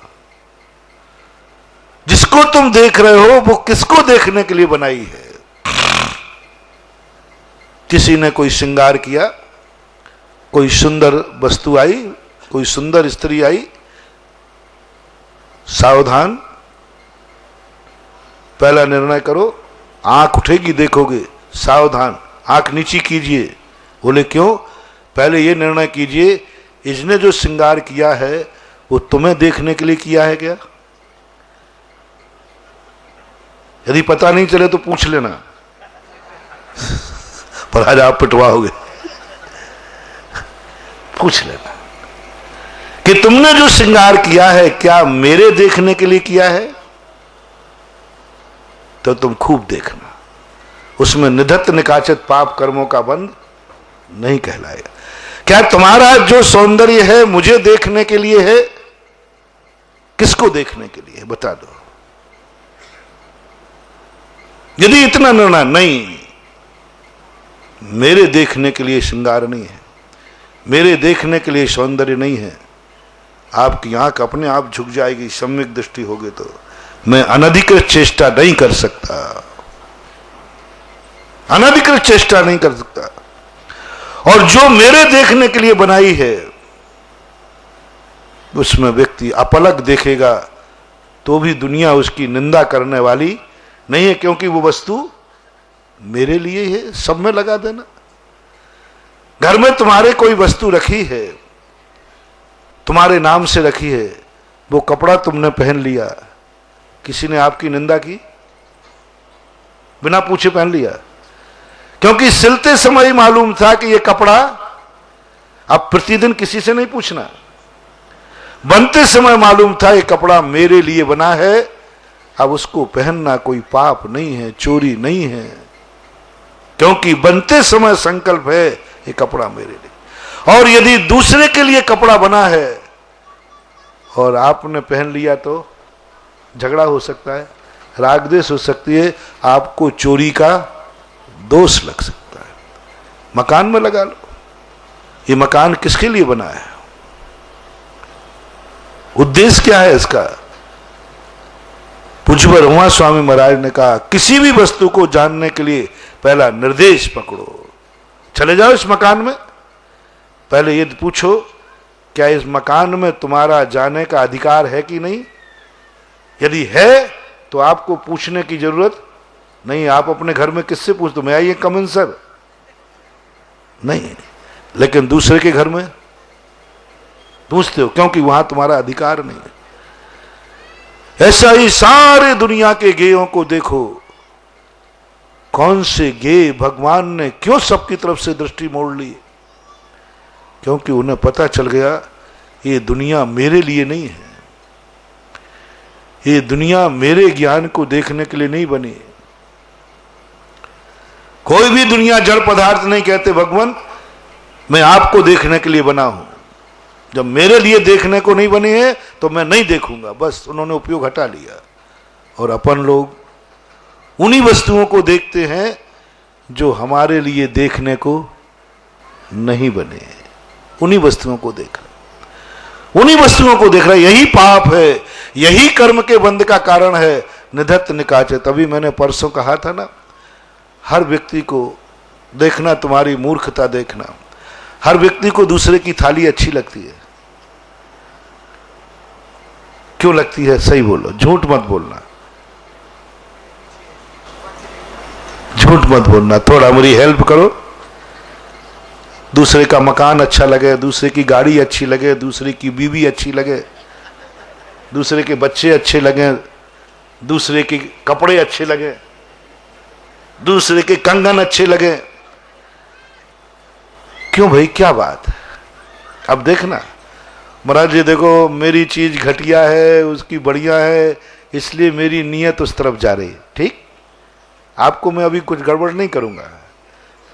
जिसको तुम देख रहे हो वो किसको देखने के लिए बनाई है। किसी ने कोई श्रृंगार किया, कोई सुंदर वस्तु आई, कोई सुंदर स्त्री आई, सावधान, पहला निर्णय करो। आंख उठेगी, देखोगे, सावधान, आंख नीची कीजिए। बोले क्यों? पहले ये निर्णय कीजिए, इसने जो श्रृंगार किया है वो तुम्हें देखने के लिए किया है क्या? यदि पता नहीं चले तो पूछ लेना, पर आज आप पिटवाओगे। पूछ लेना कि तुमने जो श्रृंगार किया है क्या मेरे देखने के लिए किया है? तो तुम खूब देखना, उसमें निधत्त निकाचित पाप कर्मों का बंध नहीं कहलाएगा। क्या तुम्हारा जो सौंदर्य है मुझे देखने के लिए है, किसको देखने के लिए है? बता दो। यदि इतना निर्णय नहीं, मेरे देखने के लिए श्रृंगार नहीं है, मेरे देखने के लिए सौंदर्य नहीं है, आपकी आंख अपने आप झुक जाएगी, सम्यक दृष्टि होगी तो मैं अनधिकृत चेष्टा नहीं कर सकता, अनधिकृत चेष्टा नहीं कर सकता। और जो मेरे देखने के लिए बनाई है उसमें व्यक्ति अपलक देखेगा तो भी दुनिया उसकी निंदा करने वाली नहीं है, क्योंकि वो वस्तु मेरे लिए है। सब में लगा देना। घर में तुम्हारे कोई वस्तु रखी है, तुम्हारे नाम से रखी है, वो कपड़ा तुमने पहन लिया, किसी ने आपकी निंदा की? बिना पूछे पहन लिया, क्योंकि सिलते समय ही मालूम था कि ये कपड़ा, अब प्रतिदिन किसी से नहीं पूछना, बनते समय मालूम था ये कपड़ा मेरे लिए बना है, अब उसको पहनना कोई पाप नहीं है, चोरी नहीं है, क्योंकि बनते समय संकल्प है ये कपड़ा मेरे लिए। और यदि दूसरे के लिए कपड़ा बना है और आपने पहन लिया तो झगड़ा हो सकता है, राग द्वेष हो सकती है, आपको चोरी का दोष लग सकता है। मकान में लगा लो, ये मकान किसके लिए बना है, उद्देश्य क्या है इसका? पूज्य ब्रह्मा स्वामी महाराज ने कहा किसी भी वस्तु को जानने के लिए पहला निर्देश पकड़ो। चले जाओ इस मकान में, पहले ये पूछो क्या इस मकान में तुम्हारा जाने का अधिकार है कि नहीं। यदि है तो आपको पूछने की जरूरत नहीं। आप अपने घर में किससे पूछते हो, मैं आइए कम इन सर, नहीं। लेकिन दूसरे के घर में पूछते हो, क्योंकि वहां तुम्हारा अधिकार नहीं है। ऐसा ही सारे दुनिया के गेयों को देखो, कौन से गेय भगवान ने क्यों सबकी तरफ से दृष्टि मोड़ ली, क्योंकि उन्हें पता चल गया ये दुनिया मेरे लिए नहीं है, ये दुनिया मेरे ज्ञान को देखने के लिए नहीं बनी। कोई भी दुनिया जड़ पदार्थ नहीं कहते भगवान मैं आपको देखने के लिए बना हूं। जब मेरे लिए देखने को नहीं बने हैं तो मैं नहीं देखूंगा, बस उन्होंने उपयोग हटा लिया। और अपन लोग उन्हीं वस्तुओं को देखते हैं जो हमारे लिए देखने को नहीं बने, उन्हीं वस्तुओं को देख रहे, उन्हीं वस्तुओं को देख रहे। यही पाप है, यही कर्म के बंध का कारण है। निधत्त निकाचे, तभी मैंने परसों कहा था ना, हर व्यक्ति को देखना तुम्हारी मूर्खता देखना। हर व्यक्ति को दूसरे की थाली अच्छी लगती है, क्यों लगती है? सही बोलो, झूठ मत बोलना, झूठ मत बोलना। थोड़ा मेरी हेल्प करो। दूसरे का मकान अच्छा लगे, दूसरे की गाड़ी अच्छी लगे, दूसरे की बीवी अच्छी लगे, दूसरे के बच्चे अच्छे लगे, दूसरे के कपड़े अच्छे लगे, दूसरे के कंगन अच्छे लगे। क्यों भाई, क्या बात है? अब देखना महाराज जी, देखो मेरी चीज घटिया है, उसकी बढ़िया है, इसलिए मेरी नीयत उस तरफ जा रही है। ठीक, आपको मैं अभी कुछ गड़बड़ नहीं करूंगा।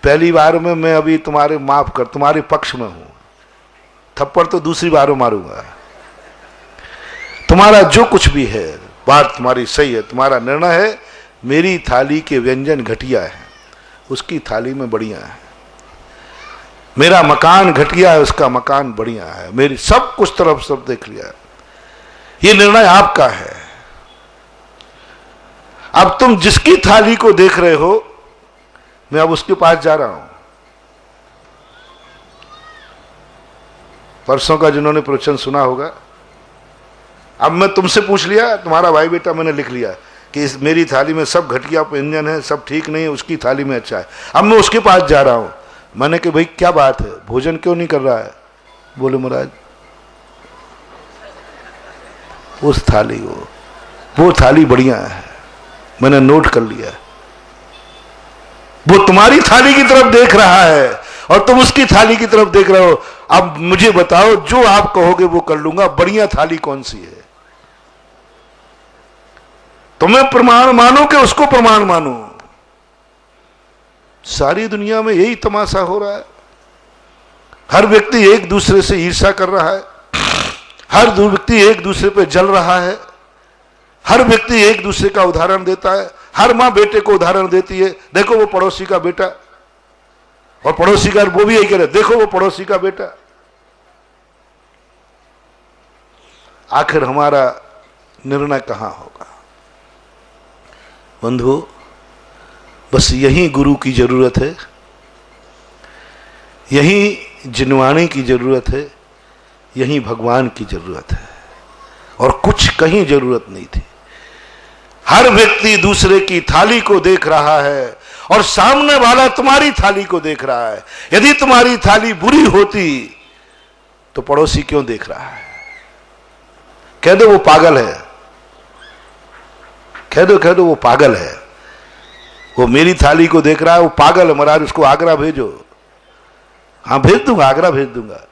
पहली बार में मैं अभी तुम्हारे माफ कर, तुम्हारे पक्ष में हूं। थप्पड़ तो दूसरी बार मारूंगा। तुम्हारा जो कुछ भी है बात तुम्हारी सही है, तुम्हारा निर्णय है। मेरी थाली के व्यंजन घटिया है, उसकी थाली में बढ़िया है। मेरा मकान घटिया है, उसका मकान बढ़िया है। मेरी सब कुछ तरफ सब देख लिया। ये निर्णय आपका है। अब तुम जिसकी थाली को देख रहे हो, मैं अब उसके पास जा रहा हूं। परसों का जिन्होंने प्रवचन सुना होगा, अब मैं तुमसे पूछ लिया, तुम्हारा भाई बेटा मैंने लिख लिया कि इस मेरी थाली में सब घटिया व्यंजन है, सब ठीक नहीं है, उसकी थाली में अच्छा है। अब मैं उसके पास जा रहा हूं। मैंने कि भाई क्या बात है, भोजन क्यों नहीं कर रहा है? बोले महाराज उस थाली को, वो थाली बढ़िया है, मैंने नोट कर लिया। वो तुम्हारी थाली की तरफ देख रहा है और तुम उसकी थाली की तरफ देख रहे हो। अब मुझे बताओ, जो आप कहोगे वो कर लूंगा। बढ़िया थाली कौन सी है? तुम्हें प्रमाण मानो कि उसको प्रमाण मानो? सारी दुनिया में यही तमाशा हो रहा है। हर व्यक्ति एक दूसरे से ईर्ष्या कर रहा है, हर व्यक्ति एक दूसरे पे जल रहा है, हर व्यक्ति एक दूसरे का उदाहरण देता है। हर मां बेटे को उदाहरण देती है, देखो वो पड़ोसी का बेटा, और पड़ोसी का वो भी यही कह रहे, देखो वो पड़ोसी का बेटा। आखिर हमारा निर्णय कहां होगा? बंधुओं, बस यही गुरु की जरूरत है, यही जिनवाणी की जरूरत है, यही भगवान की जरूरत है, और कुछ कहीं जरूरत नहीं थी। हर व्यक्ति दूसरे की थाली को देख रहा है और सामने वाला तुम्हारी थाली को देख रहा है। यदि तुम्हारी थाली बुरी होती तो पड़ोसी क्यों देख रहा है? कह दो वो पागल है, कह दो वो पागल है, वो मेरी थाली को देख रहा है, वो पागल है। महाराज उसको आगरा भेजो। हाँ भेज दूंगा, आगरा भेज दूंगा।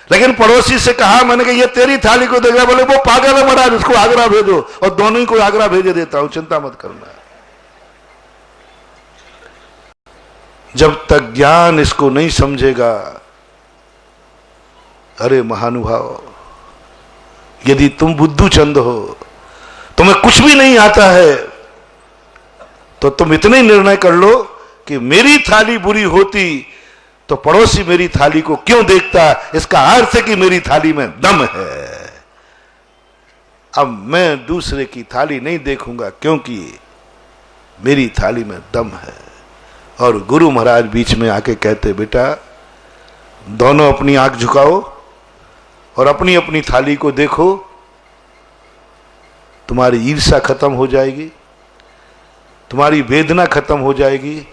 लेकिन पड़ोसी से कहा मैंने कि ये तेरी थाली को देख रहा है, बोले वो पागल है महाराज, उसको आगरा भेजो। और दोनों ही को आगरा भेजे देता हूं, चिंता मत करना। जब तक ज्ञान इसको नहीं समझेगा, अरे महानुभाव, यदि तुम बुद्धू चंद हो, तुम्हें कुछ भी नहीं आता है, तो तुम इतने निर्णय कर लो कि मेरी थाली बुरी होती तो पड़ोसी मेरी थाली को क्यों देखता? इसका अर्थ है कि मेरी थाली में दम है। अब मैं दूसरे की थाली नहीं देखूंगा, क्योंकि मेरी थाली में दम है। और गुरु महाराज बीच में आके कहते, बेटा दोनों अपनी आंख झुकाओ और अपनी अपनी थाली को देखो, तुम्हारी ईर्ष्या खत्म हो जाएगी, तुम्हारी वेदना खत्म हो जाएगी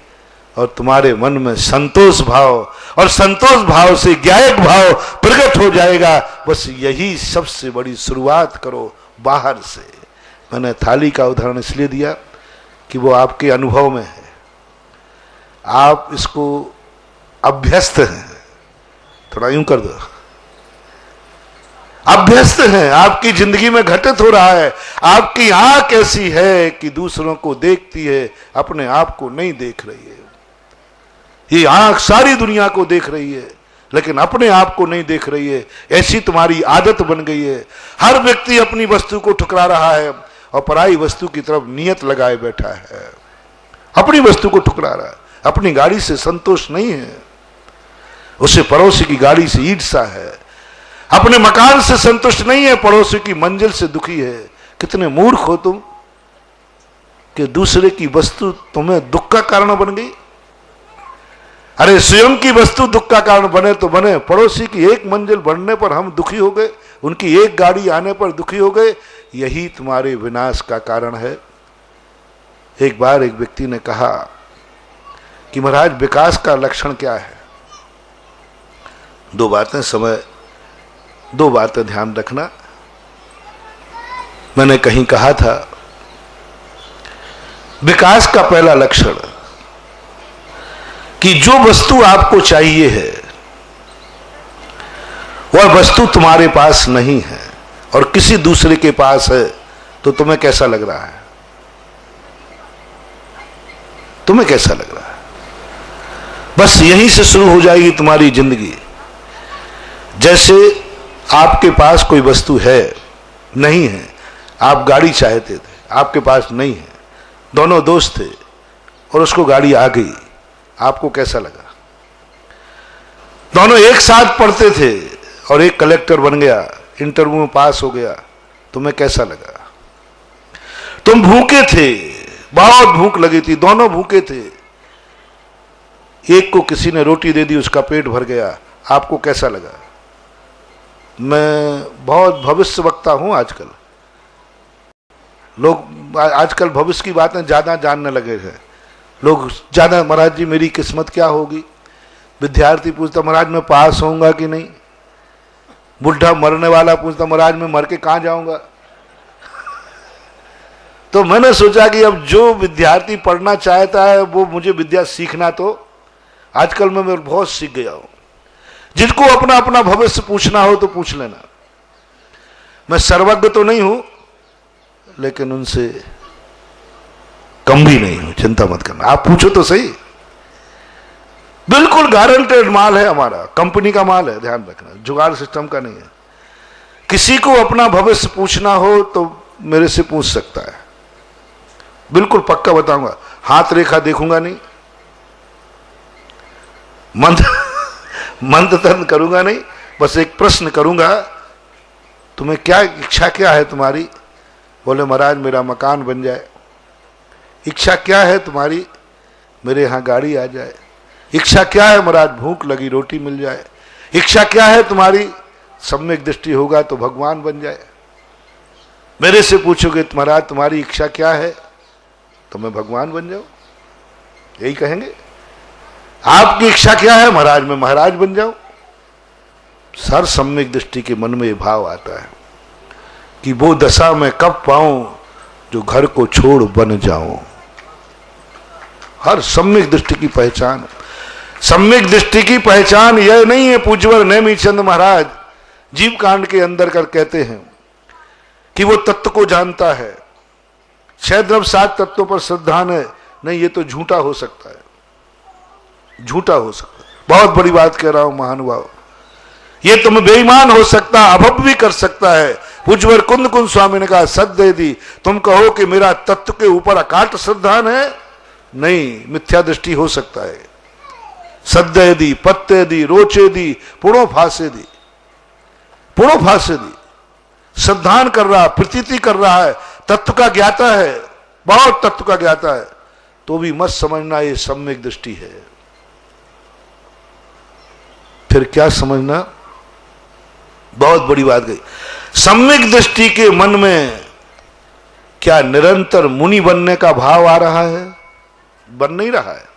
और तुम्हारे मन में संतोष भाव, और संतोष भाव से ज्ञायक भाव प्रकट हो जाएगा। बस यही सबसे बड़ी शुरुआत करो बाहर से। मैंने थाली का उदाहरण इसलिए दिया कि वो आपके अनुभव में है, आप इसको अभ्यस्त हैं, थोड़ा यूं कर दो, अभ्यस्त हैं, आपकी जिंदगी में घटित हो रहा है। आपकी आंख ऐसी है कि दूसरों को देखती है, अपने आप को नहीं देख रही है। ये आंख सारी दुनिया को देख रही है लेकिन अपने आप को नहीं देख रही है। ऐसी तुम्हारी आदत बन गई है। हर व्यक्ति अपनी वस्तु को ठुकरा रहा है और पराई वस्तु की तरफ नियत लगाए बैठा है, अपनी वस्तु को ठुकरा रहा है। अपनी गाड़ी से संतोष नहीं है, उसे पड़ोसी की गाड़ी से ईर्ष्या है। अपने मकान से संतुष्ट नहीं है, पड़ोसी की मंजिल से दुखी है। कितने मूर्ख हो तुम कि दूसरे की वस्तु तुम्हें दुख का कारण बन गई। अरे स्वयं की वस्तु दुख का कारण बने तो बने, पड़ोसी की एक मंजिल बढ़ने पर हम दुखी हो गए, उनकी एक गाड़ी आने पर दुखी हो गए, यही तुम्हारे विनाश का कारण है। एक बार एक व्यक्ति ने कहा कि महाराज विकास का लक्षण क्या है? दो बातें ध्यान रखना। मैंने कहीं कहा था विकास का पहला लक्षण कि जो वस्तु आपको चाहिए है वह वस्तु तुम्हारे पास नहीं है और किसी दूसरे के पास है, तो तुम्हें कैसा लग रहा है? तुम्हें कैसा लग रहा है? बस यहीं से शुरू हो जाएगी तुम्हारी जिंदगी। जैसे आपके पास कोई वस्तु है, नहीं है, आप गाड़ी चाहते थे, आपके पास नहीं है, दोनों दोस्त थे और उसको गाड़ी आ गई, आपको कैसा लगा? दोनों एक साथ पढ़ते थे और एक कलेक्टर बन गया, इंटरव्यू में पास हो गया, तुम्हें कैसा लगा? तुम भूखे थे, बहुत भूख लगी थी, दोनों भूखे थे, एक को किसी ने रोटी दे दी, उसका पेट भर गया, आपको कैसा लगा? मैं बहुत भविष्य वक्ता हूं आजकल, लोग आजकल भविष्य की बातें ज्यादा जानने लगे हैं। लोग ज्यादा, महाराज जी मेरी किस्मत क्या होगी? विद्यार्थी पूछता महाराज मैं पास होऊंगा कि नहीं? बुढ़ा मरने वाला पूछता महाराज मैं मर के कहां जाऊंगा? तो मैंने सोचा कि अब जो विद्यार्थी पढ़ना चाहता है वो मुझे विद्या सीखना, तो आजकल मैं बहुत सीख गया हूं। जिनको अपना अपना भविष्य पूछना हो तो पूछ लेना। मैं सर्वज्ञ तो नहीं हूं लेकिन उनसे कम भी नहीं हूं, चिंता मत करना। आप पूछो तो सही, बिल्कुल गारंटेड माल है हमारा, कंपनी का माल है, ध्यान रखना, जुगाड़ सिस्टम का नहीं है। किसी को अपना भविष्य पूछना हो तो मेरे से पूछ सकता है, बिल्कुल पक्का बताऊंगा। हाथ रेखा देखूंगा नहीं, मंथन करूंगा नहीं, बस एक प्रश्न करूंगा, तुम्हें क्या इच्छा क्या है तुम्हारी? बोले महाराज मेरा मकान बन जाए। इच्छा क्या है तुम्हारी? मेरे यहां गाड़ी आ जाए। इच्छा क्या है महाराज? भूख लगी रोटी मिल जाए। इच्छा क्या है तुम्हारी? सम्यक दृष्टि होगा तो भगवान बन जाए। मेरे से पूछोगे महाराज तुम्हारी इच्छा क्या है, तो मैं भगवान बन जाऊं, यही कहेंगे। आपकी इच्छा क्या है? महाराज मैं महाराज बन जाऊं। सर सम्यक दृष्टि के मन में यह भाव आता है कि वो दशा मैं कब पाऊं जो घर को छोड़ बन जाऊं। हर सम्यक दृष्टि की पहचान, सम्यक दृष्टि की पहचान यह नहीं है। पूज्यवर नेमीचंद महाराज जीव कांड के अंदर कर कहते हैं कि वो तत्व को जानता है। 6 द्रव्य 7 तत्वों पर श्रद्धा है, नहीं ये तो झूठा हो सकता है, झूठा हो सकता है। बहुत बड़ी बात कह रहा हूं महानुभाव, ये तुम बेईमान हो सकता, अभव भी कर सकता है। पूज्यवर कुंद कुंद स्वामी ने कहा सत्य यदि तुम कहो कि मेरा तत्व के ऊपर अकाट श्रद्धा है, नहीं, मिथ्या दृष्टि हो सकता है। सद्य यदि पत्य यदि रोचे यदि पुणो फासे दी, पुणो फासे दी, श्रद्धान कर रहा, प्रतीति कर रहा है, तत्व का ज्ञाता है, बहुत तत्व का ज्ञाता है, तो भी मत समझना ये सम्यक दृष्टि है। फिर क्या समझना? बहुत बड़ी बात गई। सम्यक दृष्टि के मन में क्या निरंतर मुनि बनने का भाव आ रहा है? बन नहीं रहा है।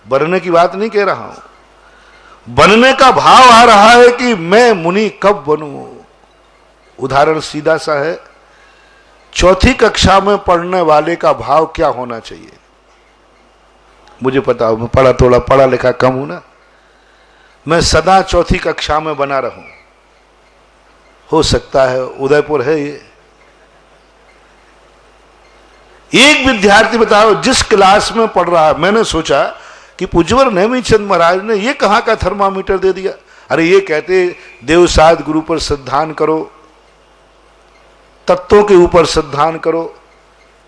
बनने की बात नहीं कह रहा हूं, बनने का भाव आ रहा है कि मैं मुनि कब बनूं। उदाहरण सीधा सा है, चौथी कक्षा में पढ़ने वाले का भाव क्या होना चाहिए? मुझे पता हो, मैं थोड़ा पढ़ा लिखा कम हूं ना, मैं सदा चौथी कक्षा में बना रहूं। हो सकता है उदयपुर है ये, एक विद्यार्थी बताओ जिस क्लास में पढ़ रहा है, मैंने सोचा कि पूज्यवर नेमिचंद महाराज ने ये कहां का थर्मामीटर दे दिया। अरे ये कहते देवसाद गुरु पर श्रद्धान करो, तत्वों के ऊपर श्रद्धान करो,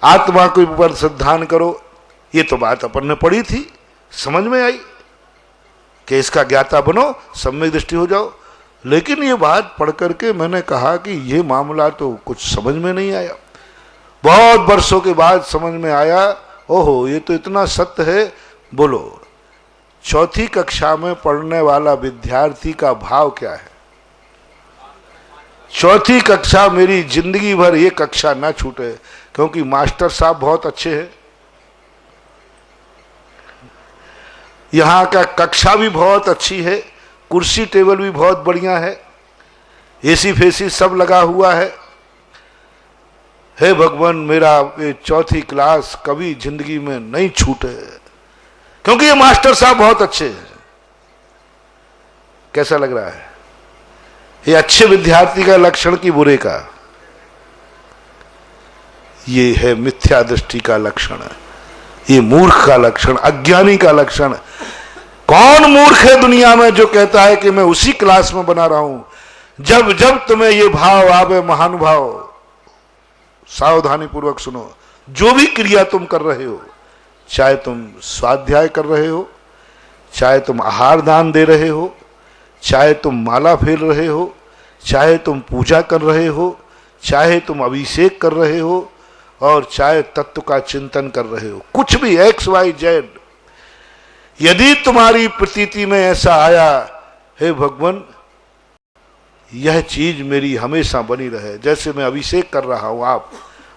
आत्मा के ऊपर श्रद्धान करो। ये तो बात अपन ने पढ़ी थी, समझ में आई कि इसका ज्ञाता बनो, सम्यक दृष्टि हो जाओ। लेकिन ये बात पढ़ करके मैंने कहा कि ये मामला तो कुछ समझ में नहीं आया। बहुत वर्षों के बाद समझ में आया, ओहो ये तो इतना सत्य है। बोलो, चौथी कक्षा में पढ़ने वाला विद्यार्थी का भाव क्या है? चौथी कक्षा मेरी जिंदगी भर ये कक्षा ना छूटे, क्योंकि मास्टर साहब बहुत अच्छे हैं, यहां का कक्षा भी बहुत अच्छी है, कुर्सी टेबल भी बहुत बढ़िया है, एसी फेसी सब लगा हुआ है। हे भगवान, मेरा ये चौथी क्लास कभी जिंदगी में नहीं छूटे, क्योंकि ये मास्टर साहब बहुत अच्छे हैं। कैसा लग रहा है? ये अच्छे विद्यार्थी का लक्षण की बुरे का? ये है मिथ्या दृष्टि का लक्षण, ये मूर्ख का लक्षण, अज्ञानी का लक्षण। कौन मूर्ख है दुनिया में जो कहता है कि मैं उसी क्लास में बना रहा हूं? जब जब तुम्हें ये भाव आवे महानुभाव, सावधानी पूर्वक सुनो, जो भी क्रिया तुम कर रहे हो, चाहे तुम स्वाध्याय कर रहे हो, चाहे तुम आहार दान दे रहे हो, चाहे तुम माला फेर रहे हो, चाहे तुम पूजा कर रहे हो, चाहे तुम अभिषेक कर रहे हो, और चाहे तत्व का चिंतन कर रहे हो, कुछ भी एक्स वाई जेड, यदि तुम्हारी प्रतीति में ऐसा आया, हे भगवान यह चीज मेरी हमेशा बनी रहे, जैसे मैं अभिषेक कर रहा हूं आप,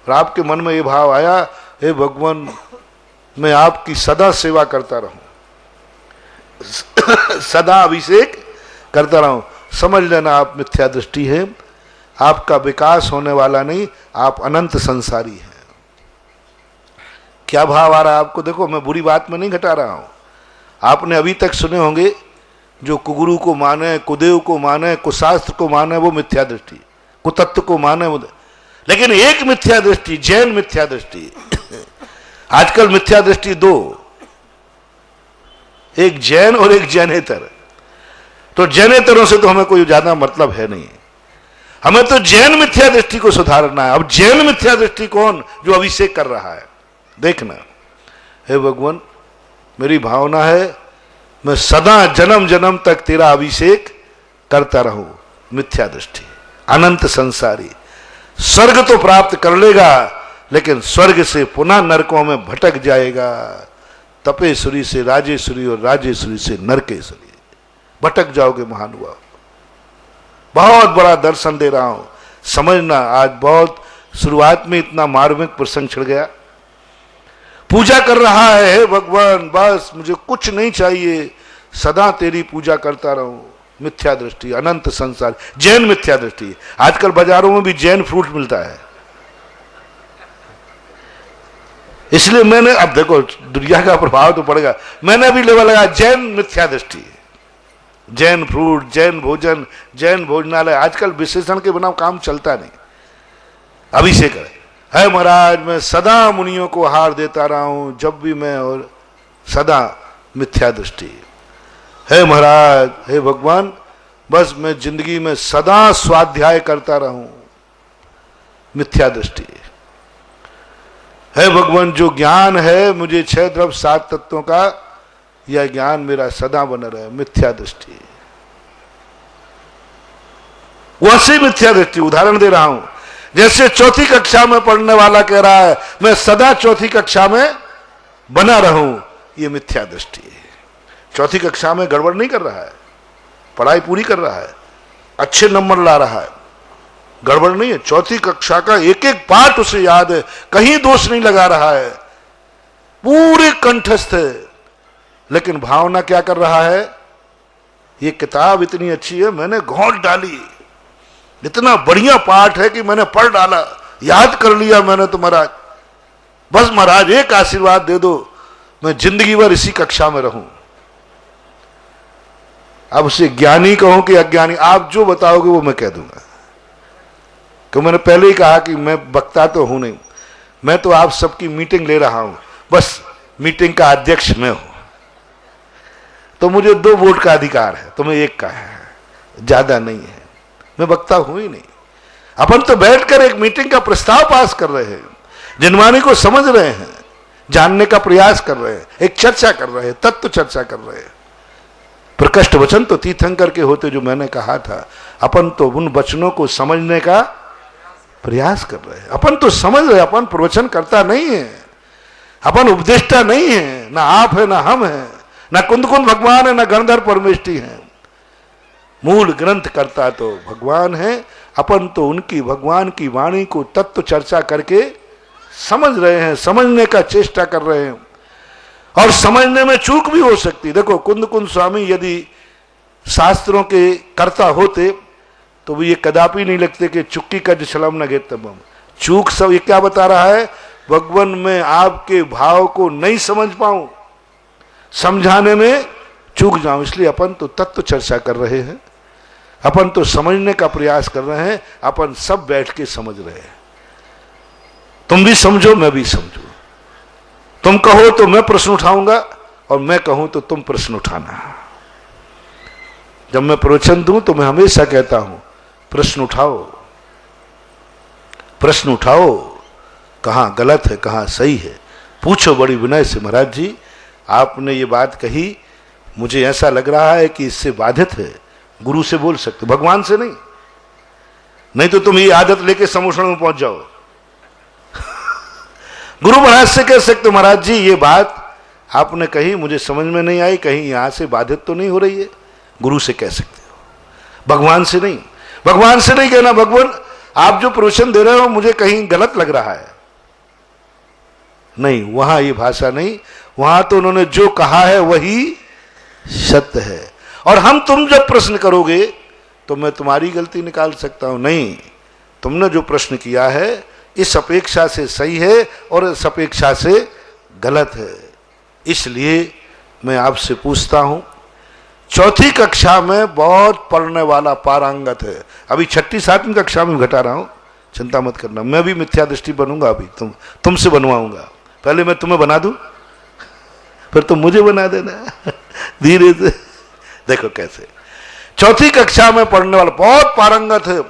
और आपके मन में यह भाव आया, हे भगवान मैं आपकी सदा सेवा करता रहूं, सदा अभिषेक करता रहूं, समझ लेना आप मिथ्या दृष्टि है, आपका विकास होने वाला नहीं, आप अनंत संसारी हैं। क्या भाव आ रहा है आपको? देखो, मैं बुरी बात में नहीं घटा रहा हूं। आपने अभी तक सुने होंगे जो कुगुरु को माने, कुदेव को माने, कुशास्त्र को माने, वो मिथ्या दृष्टि, कुतत्व को माने वो। लेकिन एक मिथ्या दृष्टि, जैन मिथ्या दृष्टि, आजकल मिथ्या दृष्टि दो, एक जैन और एक जैनेतर। तो जैनेतरों से तो हमें कोई ज्यादा मतलब है नहीं, हमें तो जैन मिथ्या दृष्टि को सुधारना है। अब जैन मिथ्या दृष्टि कौन? जो अभिषेक कर रहा है। देखना, हे भगवान मेरी भावना है मैं सदा जन्म जन्म तक तेरा अभिषेक करता रहूं। मिथ्या दृष्टि, अनंत संसारी, स्वर्ग तो प्राप्त कर लेगा, लेकिन स्वर्ग से पुनः नरकों में भटक जाएगा। तपेश्वरी से राजेश्वरी और राजेश्वरी से नरकेश्वरी भटक जाओगे महानुभाव। बहुत बड़ा दर्शन दे रहा हूं, समझना। आज बहुत शुरुआत में इतना मार्मिक प्रसंग छिड़ गया। पूजा कर रहा है, भगवान बस मुझे कुछ नहीं चाहिए, सदा तेरी पूजा करता रहूं। मिथ्या दृष्टि, अनंत संसार, जैन मिथ्या दृष्टि। आजकल बाजारों में भी जैन फ्रूट मिलता है, इसलिए मैंने, अब देखो दुनिया का प्रभाव तो पड़ेगा, मैंने अभी लेवल लगा जैन मिथ्या दृष्टि, जैन फ्रूट, जैन भोजन, जैन भोजनालय। आजकल विशेषण के बिना काम चलता नहीं। अभिषेक है महाराज मैं सदा मुनियों को आहार देता रहा हूं, जब भी मैं, और सदा मिथ्या दृष्टि है महाराज। हे भगवान बस मैं जिंदगी में सदा स्वाध्याय करता रहूं। मिथ्या दृष्टि है भगवान। जो ज्ञान है मुझे 6 द्रव्य 7 तत्वों का, यह ज्ञान मेरा सदा बना रहे। मिथ्या दृष्टि। वैसी मिथ्या दृष्टि। उदाहरण दे रहा हूं, जैसे चौथी कक्षा में पढ़ने वाला कह रहा है मैं सदा चौथी कक्षा में बना रहूं, ये मिथ्या दृष्टि है। चौथी कक्षा में गड़बड़ नहीं कर रहा है, पढ़ाई पूरी कर रहा है, अच्छे नंबर ला रहा है, गड़बड़ नहीं है। चौथी कक्षा का एक एक पाठ उसे याद है, कहीं दोष नहीं लगा रहा है, पूरे कंठस्थ है। लेकिन भावना क्या कर रहा है, ये किताब इतनी अच्छी है, मैंने घोंट डाली, इतना बढ़िया पाठ है कि मैंने पढ़ डाला, याद कर लिया मैंने, तो महाराज बस महाराज एक आशीर्वाद दे दो, मैं जिंदगी भर इसी कक्षा में रहूं। अब उसे ज्ञानी कहूं कि अज्ञानी, आप जो बताओगे वो मैं कह दूंगा। क्यों, मैंने पहले ही कहा कि मैं वक्ता तो हूं नहीं, मैं तो आप सबकी मीटिंग ले रहा हूं, बस मीटिंग का अध्यक्ष मैं हूं। तो मुझे 2 वोट का अधिकार है, तुम्हें 1 का है, ज्यादा नहीं है। मैं वक्ता हूं ही नहीं। अपन तो बैठकर एक मीटिंग का प्रस्ताव पास कर रहे हैं, जनवाणी को समझ रहे हैं, जानने का प्रयास कर रहे हैं, एक चर्चा कर रहे हैं, तत्व चर्चा कर रहे हैं। प्रकृष्ट वचन तो तीर्थंकर के होते, जो मैंने कहा था। अपन तो उन वचनों को समझने का प्रयास कर रहे हैं। अपन तो समझ रहे, अपन प्रवचन करता नहीं है, अपन उपदेष्टा नहीं है, ना आप है ना हम है, ना कुंद कुंद भगवान है, ना गणधर परमेष्टि है। मूल ग्रंथ करता तो भगवान है। अपन तो उनकी भगवान की वाणी को तत्व चर्चा करके समझ रहे हैं, समझने का चेष्टा कर रहे हैं। और समझने में चूक भी हो सकती। देखो, कुंद कुंद स्वामी यदि शास्त्रों के कर्ता होते तो भी ये कदापि नहीं लगते कि चुक्की का जलम न गेत तब। चूक सब ये क्या बता रहा है, भगवान में आपके भाव को नहीं समझ पाऊं, समझाने में चूक जाऊं। इसलिए अपन तो तत्व चर्चा कर रहे हैं, अपन तो समझने का प्रयास कर रहे हैं, अपन सब बैठ के समझ रहे हैं। तुम भी समझो, मैं भी समझू। तुम कहो तो मैं प्रश्न उठाऊंगा, और मैं कहूं तो तुम प्रश्न उठाना। जब मैं प्रवचन दूं तो मैं हमेशा कहता हूं प्रश्न उठाओ, प्रश्न उठाओ, कहां गलत है कहां सही है, पूछो बड़ी विनय से। महाराज जी, आपने ये बात कही, मुझे ऐसा लग रहा है कि इससे बाधित है। गुरु से बोल सकते, भगवान से नहीं। नहीं तो तुम ये आदत लेके समोषण में पहुंच जाओ। गुरु महाराज से कह सकते, महाराज जी ये बात आपने कही मुझे समझ में नहीं आई, कहीं यहां से बाधित तो नहीं हो रही है। गुरु से कह सकते हो, भगवान से नहीं। भगवान से नहीं कहना, भगवान आप जो प्रवचन दे रहे हो मुझे कहीं गलत लग रहा है। नहीं, वहां ये भाषा नहीं। वहां तो उन्होंने जो कहा है वही सत्य है। और हम तुम जब प्रश्न करोगे तो मैं तुम्हारी गलती निकाल सकता हूं। नहीं, तुमने जो प्रश्न किया है इस अपेक्षा से सही है और इस अपेक्षा से गलत है। इसलिए मैं आपसे पूछता हूं, चौथी कक्षा में बहुत पढ़ने वाला पारंगत है, अभी 6ठी 7वीं कक्षा में घटा रहा हूं, चिंता मत करना। मैं भी मिथ्या दृष्टि बनूंगा, अभी तुमसे बनवाऊंगा। पहले मैं तुम्हें बना दूं, फिर तुम मुझे बना देना धीरे से। देखो कैसे चौथी कक्षा में पढ़ने वाला बहुत पारंगत है,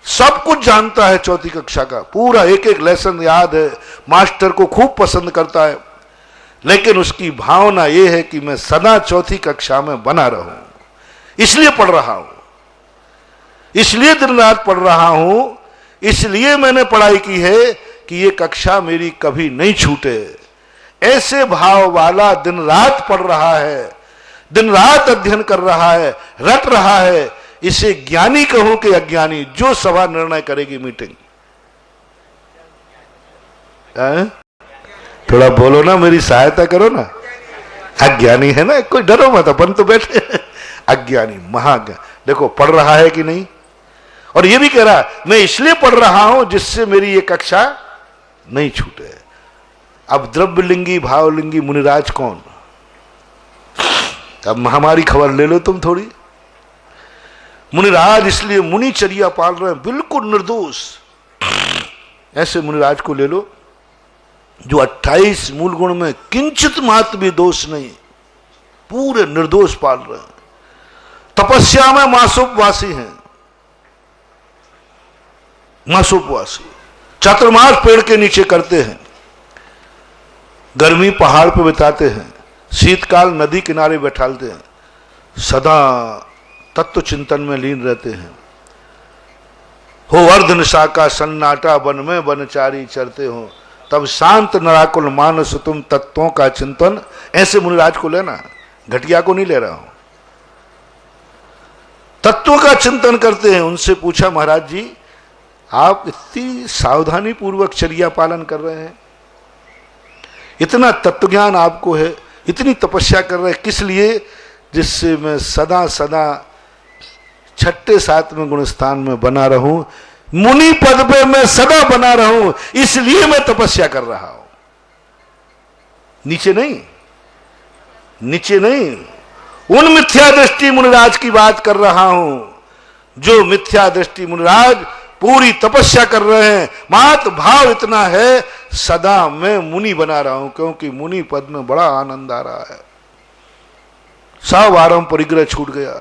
सब कुछ जानता है, चौथी कक्षा का पूरा एक एक लेसन याद है, मास्टर को खूब पसंद करता है। लेकिन उसकी भावना यह है कि मैं सदा चौथी कक्षा में बना रहूं, इसलिए पढ़ रहा हूं, इसलिए दिन रात पढ़ रहा हूं, इसलिए मैंने पढ़ाई की है कि ये कक्षा मेरी कभी नहीं छूटे। ऐसे भाव वाला दिन रात पढ़ रहा है, दिन रात अध्ययन कर रहा है, रट रहा है। इसे ज्ञानी कहूं कि अज्ञानी, जो सभा निर्णय करेगी मीटिंग। थोड़ा बोलो ना, मेरी सहायता करो ना। अज्ञानी है ना, कोई डरो मत, अपन तो बैठे। अज्ञानी महाज्ञान, देखो पढ़ रहा है कि नहीं। और ये भी कह रहा मैं इसलिए पढ़ रहा हूं जिससे मेरी ये कक्षा नहीं छूटे। अब द्रव्यलिंगी भावलिंगी मुनिराज कौन। अब हमारी खबर ले लो तुम थोड़ी। मुनिराज इसलिए मुनिचर्या पाल रहे हैं, बिल्कुल निर्दोष। ऐसे मुनिराज को ले लो जो 28 मूल गुण में किंचित मात्र भी दोष नहीं, पूरे निर्दोष पाल रहे हैं। तपस्या में मासोपवासी हैं, मासोपवासी, चातुर्मास पेड़ के नीचे करते हैं, गर्मी पहाड़ पर बिताते हैं, शीतकाल नदी किनारे बैठालते हैं, सदा तत्व चिंतन में लीन रहते हैं। हो अर्ध निशा का सन्नाटा, वन में वनचारी चरते हो, तब शांत नराकुल मानस तुम तत्वों का चिंतन। ऐसे मुनिराज को लेना, घटिया को नहीं ले रहा हूं। तत्वों का चिंतन करते हैं। उनसे पूछा, महाराज जी आप इतनी सावधानी पूर्वक चर्या पालन कर रहे हैं, इतना तत्व ज्ञान आपको है, इतनी तपस्या कर रहे हैं, किस लिए? जिससे मैं सदा सदा छठे सातवें गुण स्थान में बना रहूं, मुनि पद पे मैं सदा बना रहूं, इसलिए मैं तपस्या कर रहा हूं। नीचे नहीं, नीचे नहीं, उन मिथ्या दृष्टि मुनिराज की बात कर रहा हूं, जो मिथ्या दृष्टि मुनिराज पूरी तपस्या कर रहे हैं। मात भाव इतना है, सदा मैं मुनि बना रहा हूं, क्योंकि मुनि पद में बड़ा आनंद आ रहा है। सब आरंभ परिग्रह छूट गया,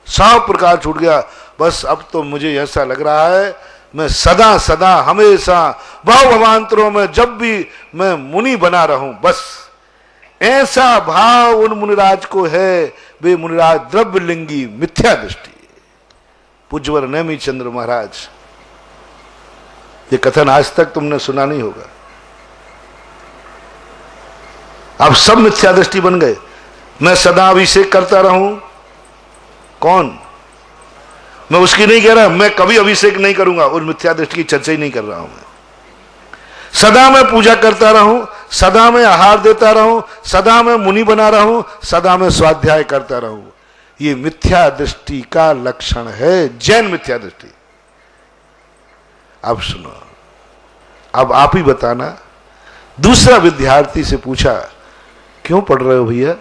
सब प्रकार छूट गया। बस अब तो मुझे ऐसा लग रहा है मैं सदा सदा हमेशा भवांतरों में जब भी मैं मुनि बना रहूं, बस ऐसा भाव उन मुनिराज को है। वे मुनिराज द्रव्यलिंगी मिथ्या दृष्टि। पूज्यवर नेमी चंद्र महाराज, ये कथन आज तक तुमने सुना नहीं होगा। अब सब मिथ्या दृष्टि बन गए। मैं सदा अभिषेक करता रहूं, कौन? मैं उसकी नहीं कह रहा, मैं कभी अभिषेक नहीं करूंगा, उस मिथ्या दृष्टि की चर्चा ही नहीं कर रहा हूं मैं। सदा मैं पूजा करता रहूं, सदा मैं आहार देता रहूं, सदा मैं मुनि बना रहूं, सदा मैं स्वाध्याय करता रहूं, ये मिथ्या दृष्टि का लक्षण है, जैन मिथ्या दृष्टि। अब सुनो, अब आप ही बताना। दूसरा विद्यार्थी से पूछा, क्यों पढ़ रहे हो भैया,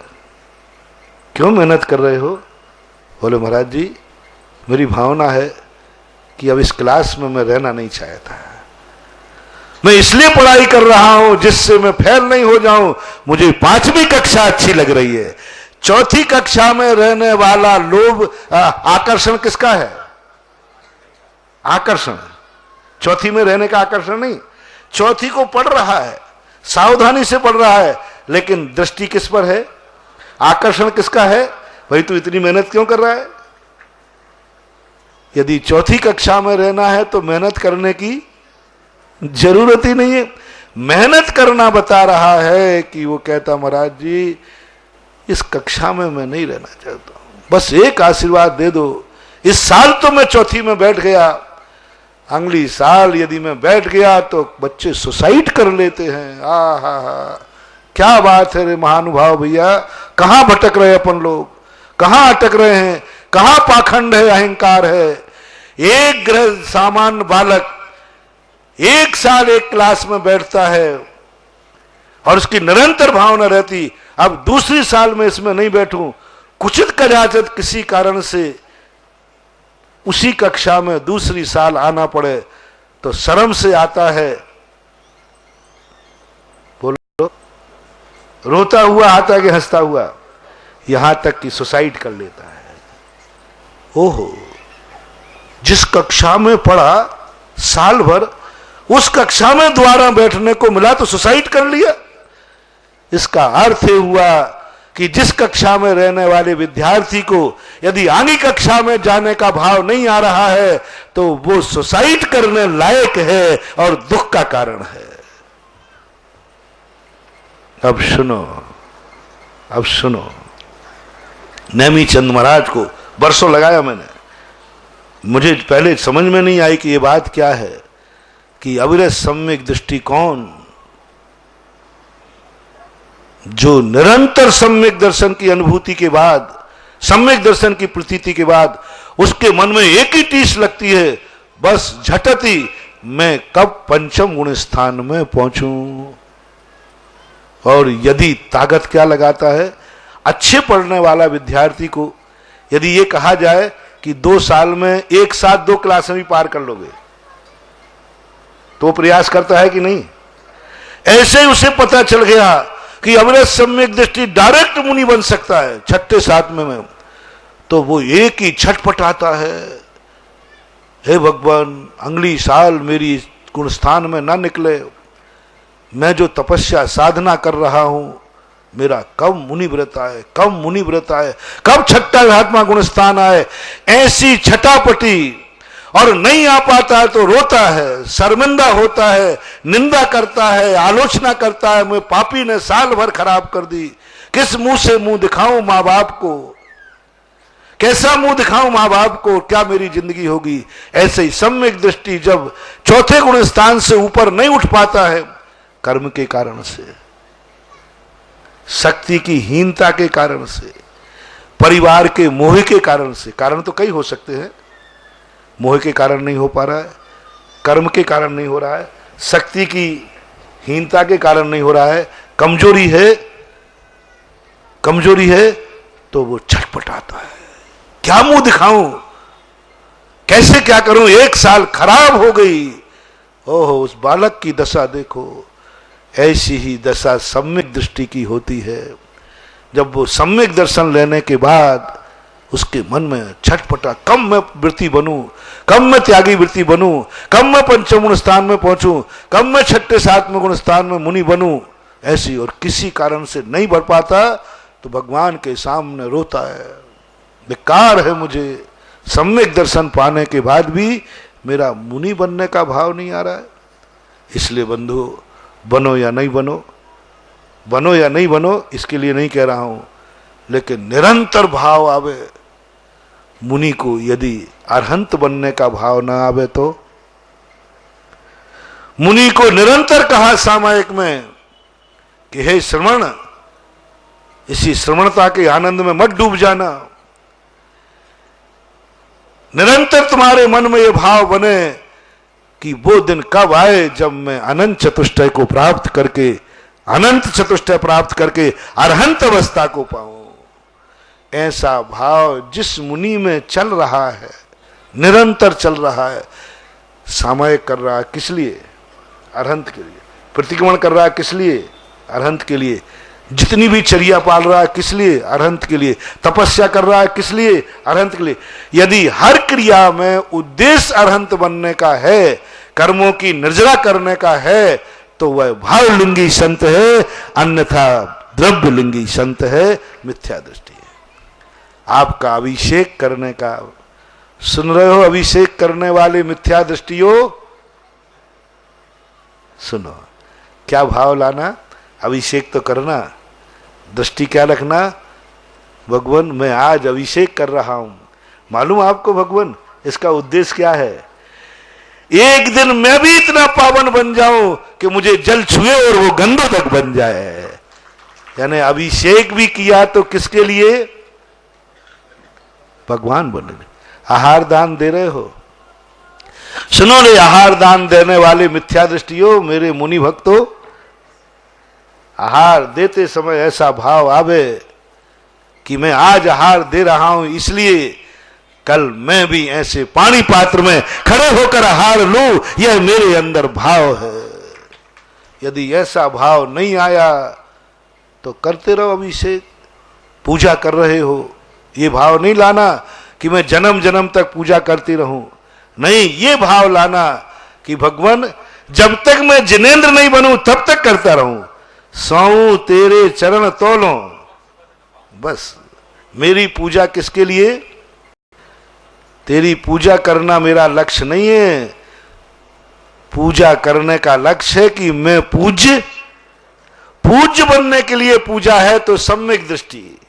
क्यों मेहनत कर रहे हो? बोले महाराज जी मेरी भावना है कि अब इस क्लास में मैं रहना नहीं चाहता, मैं इसलिए पढ़ाई कर रहा हूं जिससे मैं फेल नहीं हो जाऊं। मुझे 5वीं कक्षा अच्छी लग रही है, 4थी कक्षा में रहने वाला लोभ आकर्षण किसका है? आकर्षण, 4थी में रहने का आकर्षण नहीं। 4थी को पढ़ रहा है, सावधानी से पढ़ रहा है, लेकिन दृष्टि किस पर है? आकर्षण किसका है? भाई तू इतनी मेहनत क्यों कर रहा है? यदि 4थी कक्षा में रहना है तो मेहनत करने की जरूरत ही नहीं है। मेहनत करना बता रहा है कि वो कहता महाराज जी इस कक्षा में मैं नहीं रहना चाहता हूं, बस एक आशीर्वाद दे दो। इस साल तो मैं 4थी में बैठ गया, अगली साल यदि मैं बैठ गया तो बच्चे सुसाइड कर लेते हैं। हा, क्या बात है रे महानुभाव भैया, कहां भटक रहे अपन लोग, कहां अटक रहे हैं, कहां पाखंड है, अहंकार है। एक गृह सामान्य बालक 1 साल एक क्लास में बैठता है और उसकी निरंतर भावना रहती, अब दूसरी साल में इसमें नहीं बैठूं, कुचित कदाचित किसी कारण से उसी कक्षा में दूसरी साल आना पड़े तो शर्म से आता है, बोलो रोता हुआ आता है कि हंसता हुआ, यहां तक कि सुसाइड कर लेता है। ओहो, जिस कक्षा में पढ़ा साल भर, उस कक्षा में दोबारा बैठने को मिला तो सुसाइड कर लिया। इसका अर्थ ये हुआ कि जिस कक्षा में रहने वाले विद्यार्थी को यदि आगे कक्षा में जाने का भाव नहीं आ रहा है तो वो सुसाइड करने लायक है और दुख का कारण है। अब सुनो, अब सुनो, नेमी चंद महाराज को बरसों लगाया मैंने, मुझे पहले समझ में नहीं आई कि ये बात क्या है कि अविरत सम्यक दृष्टिकोण जो निरंतर सम्यक दर्शन की अनुभूति के बाद, सम्यक दर्शन की प्रतीति के बाद उसके मन में एक ही टीस लगती है, बस झटती मैं कब पंचम गुण स्थान में पहुंचूं। और यदि ताकत क्या लगाता है, अच्छे पढ़ने वाला विद्यार्थी को यदि ये कहा जाए कि 2 साल में एक साथ 2 क्लासें भी पार कर लोगे तो प्रयास करता है कि नहीं? ऐसे ही उसे पता चल गया कि अविरत सम्यक दृष्टि डायरेक्ट मुनि बन सकता है 6ठे 7वें में, तो वो एक ही छटपटाता है, हे भगवान अगली साल मेरी गुण स्थान में ना निकले, मैं जो तपस्या साधना कर रहा हूं मेरा कब मुनि व्रत आए, कब मुनि व्रत आए, कब 6ठा महात्मा गुण स्थान आए। ऐसी छटापटी और नहीं आ पाता है तो रोता है, शर्मिंदा होता है, निंदा करता है, आलोचना करता है, मैं पापी ने साल भर खराब कर दी, किस मुंह से मुंह दिखाऊं मां बाप को, कैसा मुंह दिखाऊं मां बाप को, क्या मेरी जिंदगी होगी। ऐसे ही सम्यक दृष्टि जब चौथे गुण स्थान से ऊपर नहीं उठ पाता है, कर्म के कारण से, शक्ति की हीनता के कारण से, परिवार के मोह के कारण से, कारण तो कई हो सकते हैं, मोह के कारण नहीं हो पा रहा है, कर्म के कारण नहीं हो रहा है, शक्ति की हीनता के कारण नहीं हो रहा है, कमजोरी है तो वो छटपटाता है, क्या मुंह दिखाऊं, कैसे क्या करूं, 1 साल खराब हो गई। ओहो, उस बालक की दशा देखो। ऐसी ही दशा सम्यक दृष्टि की होती है। जब वो सम्यक दर्शन लेने के बाद उसके मन में छटपटा, कब मैं वृत्ति बनूं, कब मैं त्यागी वृत्ति बनूं, कब मैं पंचम गुण स्थान में पहुंचूं, कब मैं 6ठे 7वें गुण स्थान में मुनि बनूं, ऐसी, और किसी कारण से नहीं बढ़ पाता तो भगवान के सामने रोता है, बेकार है मुझे, सम्यक दर्शन पाने के बाद भी मेरा मुनि बनने का भाव नहीं आ रहा है। इसलिए बंधु, बनो या नहीं बनो, बनो या नहीं बनो, इसके लिए नहीं कह रहा हूं, लेकिन निरंतर भाव आवे मुनि को। यदि अरहंत बनने का भाव ना आवे तो, मुनि को निरंतर कहा सामायिक में कि हे श्रवण, इसी श्रवणता के आनंद में मत डूब जाना, निरंतर तुम्हारे मन में यह भाव बने कि वो दिन कब आए जब मैं अनंत चतुष्टय को प्राप्त करके, अनंत चतुष्टय प्राप्त करके अरहंत अवस्था को पाऊं। ऐसा भाव जिस मुनि में चल रहा है, निरंतर चल रहा है, सामायिक कर रहा है किस लिए? अरहंत के लिए। प्रतिक्रमण कर रहा है किस लिए? अरहंत के लिए। जितनी भी चर्या पाल रहा है किस लिए? अरहंत के लिए। तपस्या कर रहा है किस लिए? अरहंत के लिए। यदि हर क्रिया में उद्देश्य अरहंत बनने का है, कर्मों की निर्जरा करने का है, तो वह भावलिंगी संत है, अन्यथा द्रव्यलिंगी संत है, मिथ्या दृष्टि है। आपका अभिषेक करने का, सुन रहे हो अभिषेक करने वाले मिथ्या दृष्टियों, सुनो, क्या भाव लाना? अभिषेक तो करना, दृष्टि क्या रखना? भगवान मैं आज अभिषेक कर रहा हूं। मालूम आपको भगवान इसका उद्देश्य क्या है? एक दिन मैं भी इतना पावन बन जाऊं कि मुझे जल छुए और वो गंधों तक बन जाए। यानी अभिषेक भी किया तो किसके लिए? भगवान बनने। आहार दान दे रहे हो, सुनो रे आहार दान देने वाले मिथ्या दृष्टियों, मेरे मुनि भक्तों, आहार देते समय ऐसा भाव आवे कि मैं आज आहार दे रहा हूं इसलिए कल मैं भी ऐसे पानी पात्र में खड़े होकर आहार लूं, यह मेरे अंदर भाव है। यदि ऐसा भाव नहीं आया तो करते रहो अभिषेक, पूजा कर रहे हो, ये भाव नहीं लाना कि मैं जन्म जन्म तक पूजा करती रहूं। नहीं, ये भाव लाना कि भगवान जब तक मैं जिनेंद्र नहीं बनूं तब तक करता रहूं, सौ तेरे चरण तोलो। बस मेरी पूजा किसके लिए? तेरी पूजा करना मेरा लक्ष्य नहीं है। पूजा करने का लक्ष्य है कि मैं पूज्य बनने के लिए पूजा है तो सम्यक दृष्टि,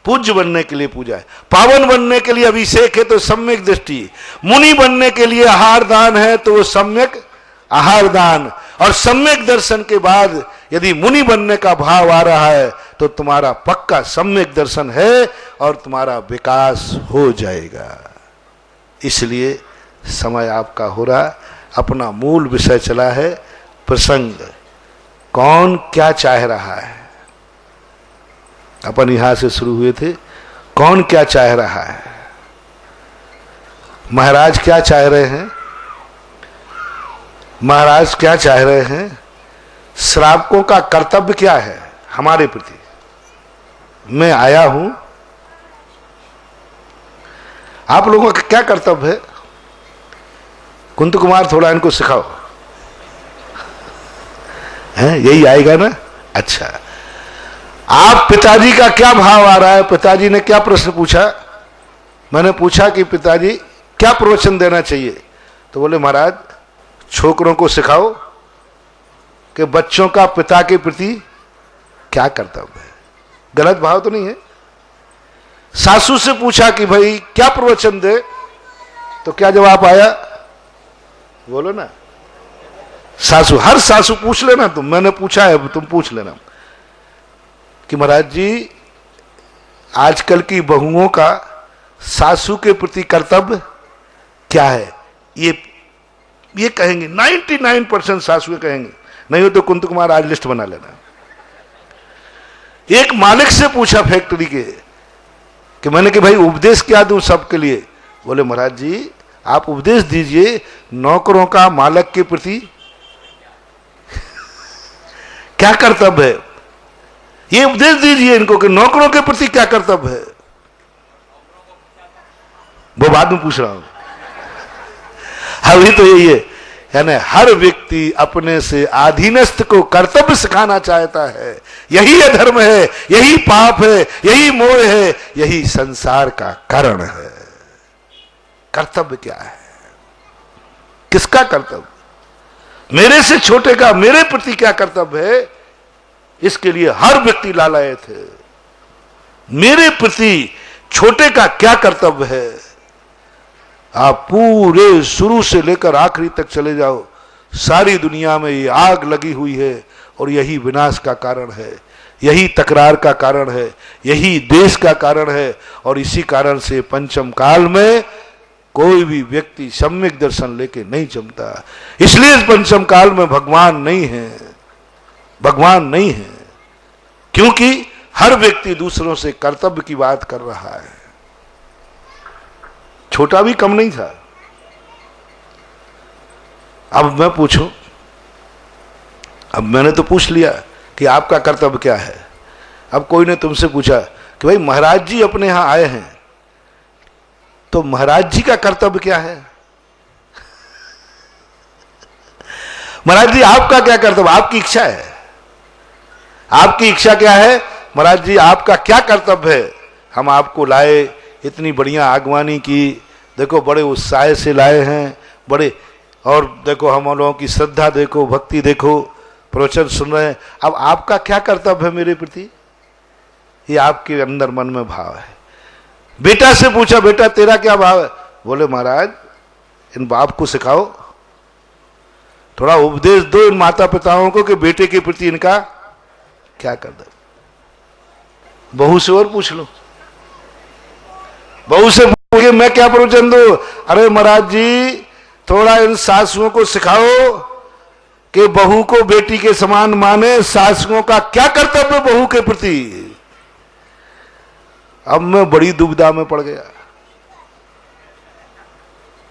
पूज्य बनने के लिए पूजा है। पावन बनने के लिए अभिषेक है तो सम्यक दृष्टि। मुनि बनने के लिए आहार दान है तो वो सम्यक आहार दान। और सम्यक दर्शन के बाद यदि मुनि बनने का भाव आ रहा है तो तुम्हारा पक्का सम्यक दर्शन है और तुम्हारा विकास हो जाएगा। इसलिए समय आपका हो रहा, अपना मूल विषय चला है प्रसंग, कौन क्या चाह रहा है। अपन यहां से शुरू हुए थे, कौन क्या चाह रहा है। महाराज क्या चाह रहे हैं? महाराज क्या चाह रहे हैं? श्रावकों का कर्तव्य क्या है हमारे प्रति? मैं आया हूं, आप लोगों का क्या कर्तव्य है? कुंत कुमार थोड़ा इनको सिखाओ, हैं? यही आएगा ना? अच्छा, आप पिताजी का क्या भाव आ रहा है? पिताजी ने क्या प्रश्न पूछा? मैंने पूछा कि पिताजी क्या प्रवचन देना चाहिए? तो बोले महाराज छोकरों को सिखाओ कि बच्चों का पिता के प्रति क्या कर्तव्य है। गलत भाव तो नहीं है? सासू से पूछा कि भाई क्या प्रवचन दे, तो क्या जवाब आया? बोलो ना। सासू, हर सासू पूछ लेना, तुम, मैंने पूछा है, तुम पूछ लेना कि महाराज जी आजकल की बहुओं का सासू के प्रति कर्तव्य क्या है। ये कहेंगे 99% सासुएं कहेंगे, नहीं हो तो कुंत कुमार आज लिस्ट बना लेना। एक मालिक से पूछा फैक्ट्री के कि मैंने कि भाई उपदेश क्या दूं सबके लिए। बोले महाराज जी आप उपदेश दीजिए नौकरों का मालिक के प्रति क्या कर्तव्य है। ये उपदेश दीजिए इनको कि नौकरों के प्रति क्या कर्तव्य है। वो बाद में पूछ रहा हूं, अभी तो यही है। यानी हर व्यक्ति अपने से अधीनस्थ को कर्तव्य सिखाना चाहता है। यही अधर्म है, यही पाप है, यही मोह है, यही संसार का कारण है। कर्तव्य क्या है? किसका कर्तव्य? मेरे से छोटे का मेरे प्रति क्या कर्तव्य है, इसके लिए हर व्यक्ति लालायत है। मेरे प्रति छोटे का क्या कर्तव्य है? आप पूरे शुरू से लेकर आखिरी तक चले जाओ, सारी दुनिया में ये आग लगी हुई है और यही विनाश का कारण है, यही तकरार का कारण है, यही देश का कारण है। और इसी कारण से पंचम काल में कोई भी व्यक्ति सम्यक दर्शन लेके नहीं जमता। इसलिए पंचम काल में भगवान नहीं है, भगवान नहीं है, क्योंकि हर व्यक्ति दूसरों से कर्तव्य की बात कर रहा है। छोटा भी कम नहीं था। अब मैं पूछूं, अब मैंने तो पूछ लिया कि आपका कर्तव्य क्या है। अब कोई ने तुमसे पूछा कि भाई महाराज जी अपने यहां आए हैं, तो महाराज जी का कर्तव्य क्या है? महाराज जी आपका क्या कर्तव्य? आपकी इच्छा है, आपकी इच्छा क्या है? महाराज जी आपका क्या कर्तव्य है? हम आपको लाए, इतनी बढ़िया आगवानी की, देखो बड़े उत्साह से लाए हैं, बड़े, और देखो हम लोगों की श्रद्धा देखो, भक्ति देखो, प्रवचन सुन रहे हैं। अब आपका क्या कर्तव्य है मेरे प्रति? ये आपके अंदर मन में भाव है। बेटा से पूछा बेटा तेरा क्या भाव है? बोले महाराज इन बाप को सिखाओ, थोड़ा उपदेश दो इन माता पिताओं को कि बेटे के प्रति इनका क्या कर्तव्य। बहू से और पूछ लो, बहू से पूछे मैं क्या प्रवचन दूं? अरे महाराज जी थोड़ा इन सासुओं को सिखाओ कि बहू को बेटी के समान माने, सासुओं का क्या कर्तव्य बहू के प्रति। अब मैं बड़ी दुविधा में पड़ गया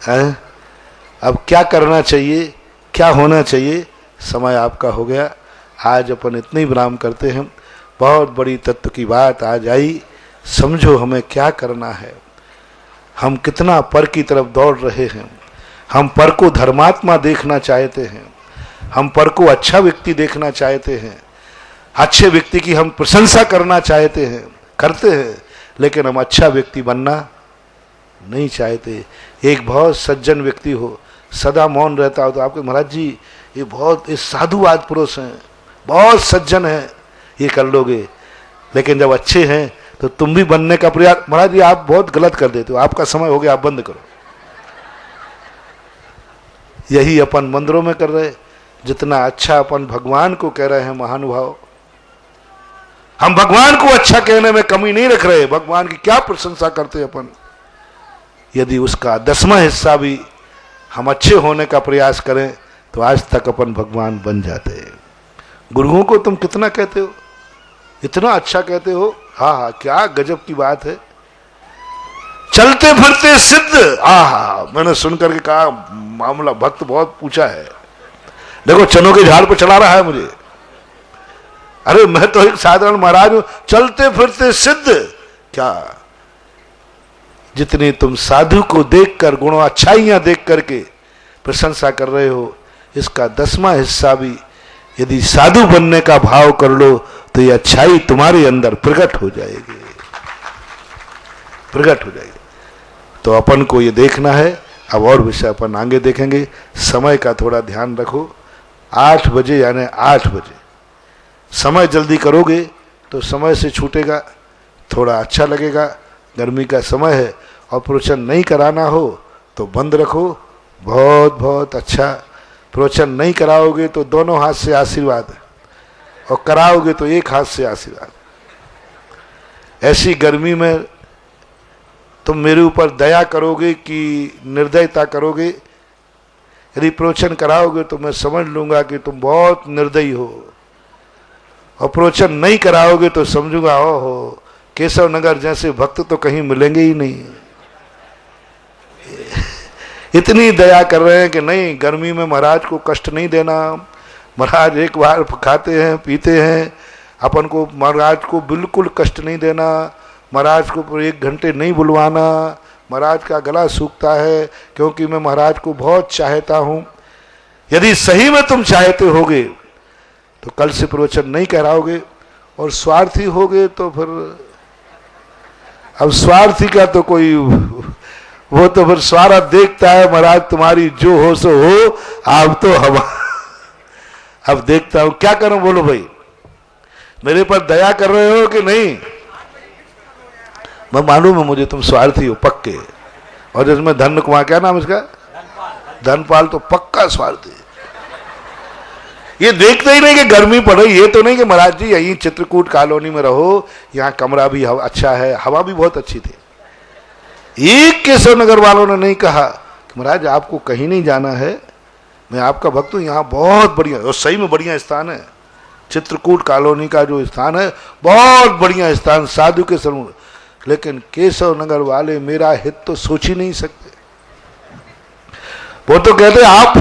है? अब क्या करना चाहिए, क्या होना चाहिए? समय आपका हो गया। आज अपन इतने ही विराम करते हैं। बहुत बड़ी तत्व की बात आज आई, समझो हमें क्या करना है। हम कितना पर की तरफ दौड़ रहे हैं। हम पर को धर्मात्मा देखना चाहते हैं, हम पर को अच्छा व्यक्ति देखना चाहते हैं, अच्छे व्यक्ति की हम प्रशंसा करना चाहते हैं, करते हैं, लेकिन हम अच्छा व्यक्ति बनना नहीं चाहते। एक बहुत सज्जन व्यक्ति हो, सदा मौन रहता हो, तो आपके महाराज जी ये बहुत साधुवाद पुरुष हैं, बहुत सज्जन हैं, ये कर लोगे। लेकिन जब अच्छे हैं तो तुम भी बनने का प्रयास, महाराज जी आप बहुत गलत कर देते हो, आपका समय हो गया, आप बंद करो। यही अपन मंदिरों में कर रहे। जितना अच्छा अपन भगवान को कह रहे हैं महानुभाव, हम भगवान को अच्छा कहने में कमी नहीं रख रहे, भगवान की क्या प्रशंसा करते अपन। यदि उसका 10वां हिस्सा भी हम अच्छे होने का प्रयास करें तो आज तक अपन भगवान बन जाते हैं। गुरुओं को तुम कितना कहते हो, इतना अच्छा कहते हो, हाँ हाँ क्या गजब की बात है। चलते फिरते सिद्ध, आहा मैंने सुनकर के कहा मामला भक्त बहुत पूछा है, देखो चनों के झाड़ पर चढ़ा रहा है मुझे। अरे मैं तो एक साधारण महाराज हूं, चलते फिरते सिद्ध क्या। जितनी तुम साधु को देखकर, गुणों अच्छाइयां देख करके प्रशंसा कर रहे हो, इसका 10वां हिस्सा भी यदि साधु बनने का भाव कर लो तो ये अच्छाई तुम्हारे अंदर प्रकट हो जाएगी, प्रकट हो जाएगी। तो अपन को ये देखना है। अब और विषय अपन आगे देखेंगे। समय का थोड़ा ध्यान रखो। 8 बजे यानी 8 बजे। समय जल्दी करोगे तो समय से छूटेगा, थोड़ा अच्छा लगेगा। गर्मी का समय है और प्रवचन नहीं कराना हो तो बंद रखो, बहुत बहुत अच्छा। प्रवचन नहीं कराओगे तो दोनों हाथ से आशीर्वाद, और कराओगे तो एक हाथ से आशीर्वाद। ऐसी गर्मी में तुम मेरे ऊपर दया करोगे कि निर्दयता करोगे? यदि प्रवचन कराओगे तो मैं समझ लूंगा कि तुम बहुत निर्दयी हो, और प्रवचन नहीं कराओगे तो समझूंगा ओहो केशव नगर जैसे भक्त तो कहीं मिलेंगे ही नहीं। इतनी दया कर रहे हैं कि नहीं, गर्मी में महाराज को कष्ट नहीं देना। महाराज एक बार खाते हैं पीते हैं, अपन को महाराज को बिल्कुल कष्ट नहीं देना। महाराज को 1 घंटे नहीं बुलवाना। महाराज का गला सूखता है क्योंकि मैं महाराज को बहुत चाहता हूँ। यदि सही में तुम चाहते होगे तो कल से प्रवचन नहीं कराओगे, और स्वार्थी होगे तो फिर अब स्वार्थी का तो कोई, वो तो फिर स्वार्थ देखता है। महाराज तुम्हारी जो हो सो हो, आप तो हम अब देखता हूं क्या करूं। बोलो भाई, मेरे पर दया कर रहे हो कि नहीं? मैं मालूम है मुझे तुम स्वार्थी हो पक्के। और जिसमें धन कुमार, क्या नाम इसका, धनपाल, तो पक्का स्वार्थी। ये देखते ही नहीं कि गर्मी पड़ रही। ये तो नहीं कि महाराज जी यहीं चित्रकूट कॉलोनी में रहो, यहाँ कमरा भी अच्छा है, हवा भी बहुत अच्छी थी। एक केशव नगर वालों ने नहीं कहा कि महाराज आपको कहीं नहीं जाना है, मैं आपका भक्त हूँ, यहाँ बहुत बढ़िया, और सही में बढ़िया स्थान है। चित्रकूट कॉलोनी का जो स्थान है बहुत बढ़िया स्थान, साधु के समूह। लेकिन केशव नगर वाले मेरा हित तो सोच ही नहीं सकते। वो तो कहते आप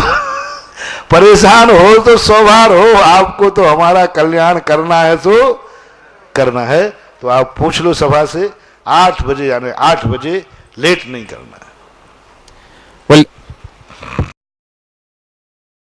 परेशान हो तो 100 बार हो, आपको तो हमारा कल्याण करना है तो करना है। तो आप पूछ लो सभा से, 8 बजे यानी 8 बजे, लेट नहीं करना है।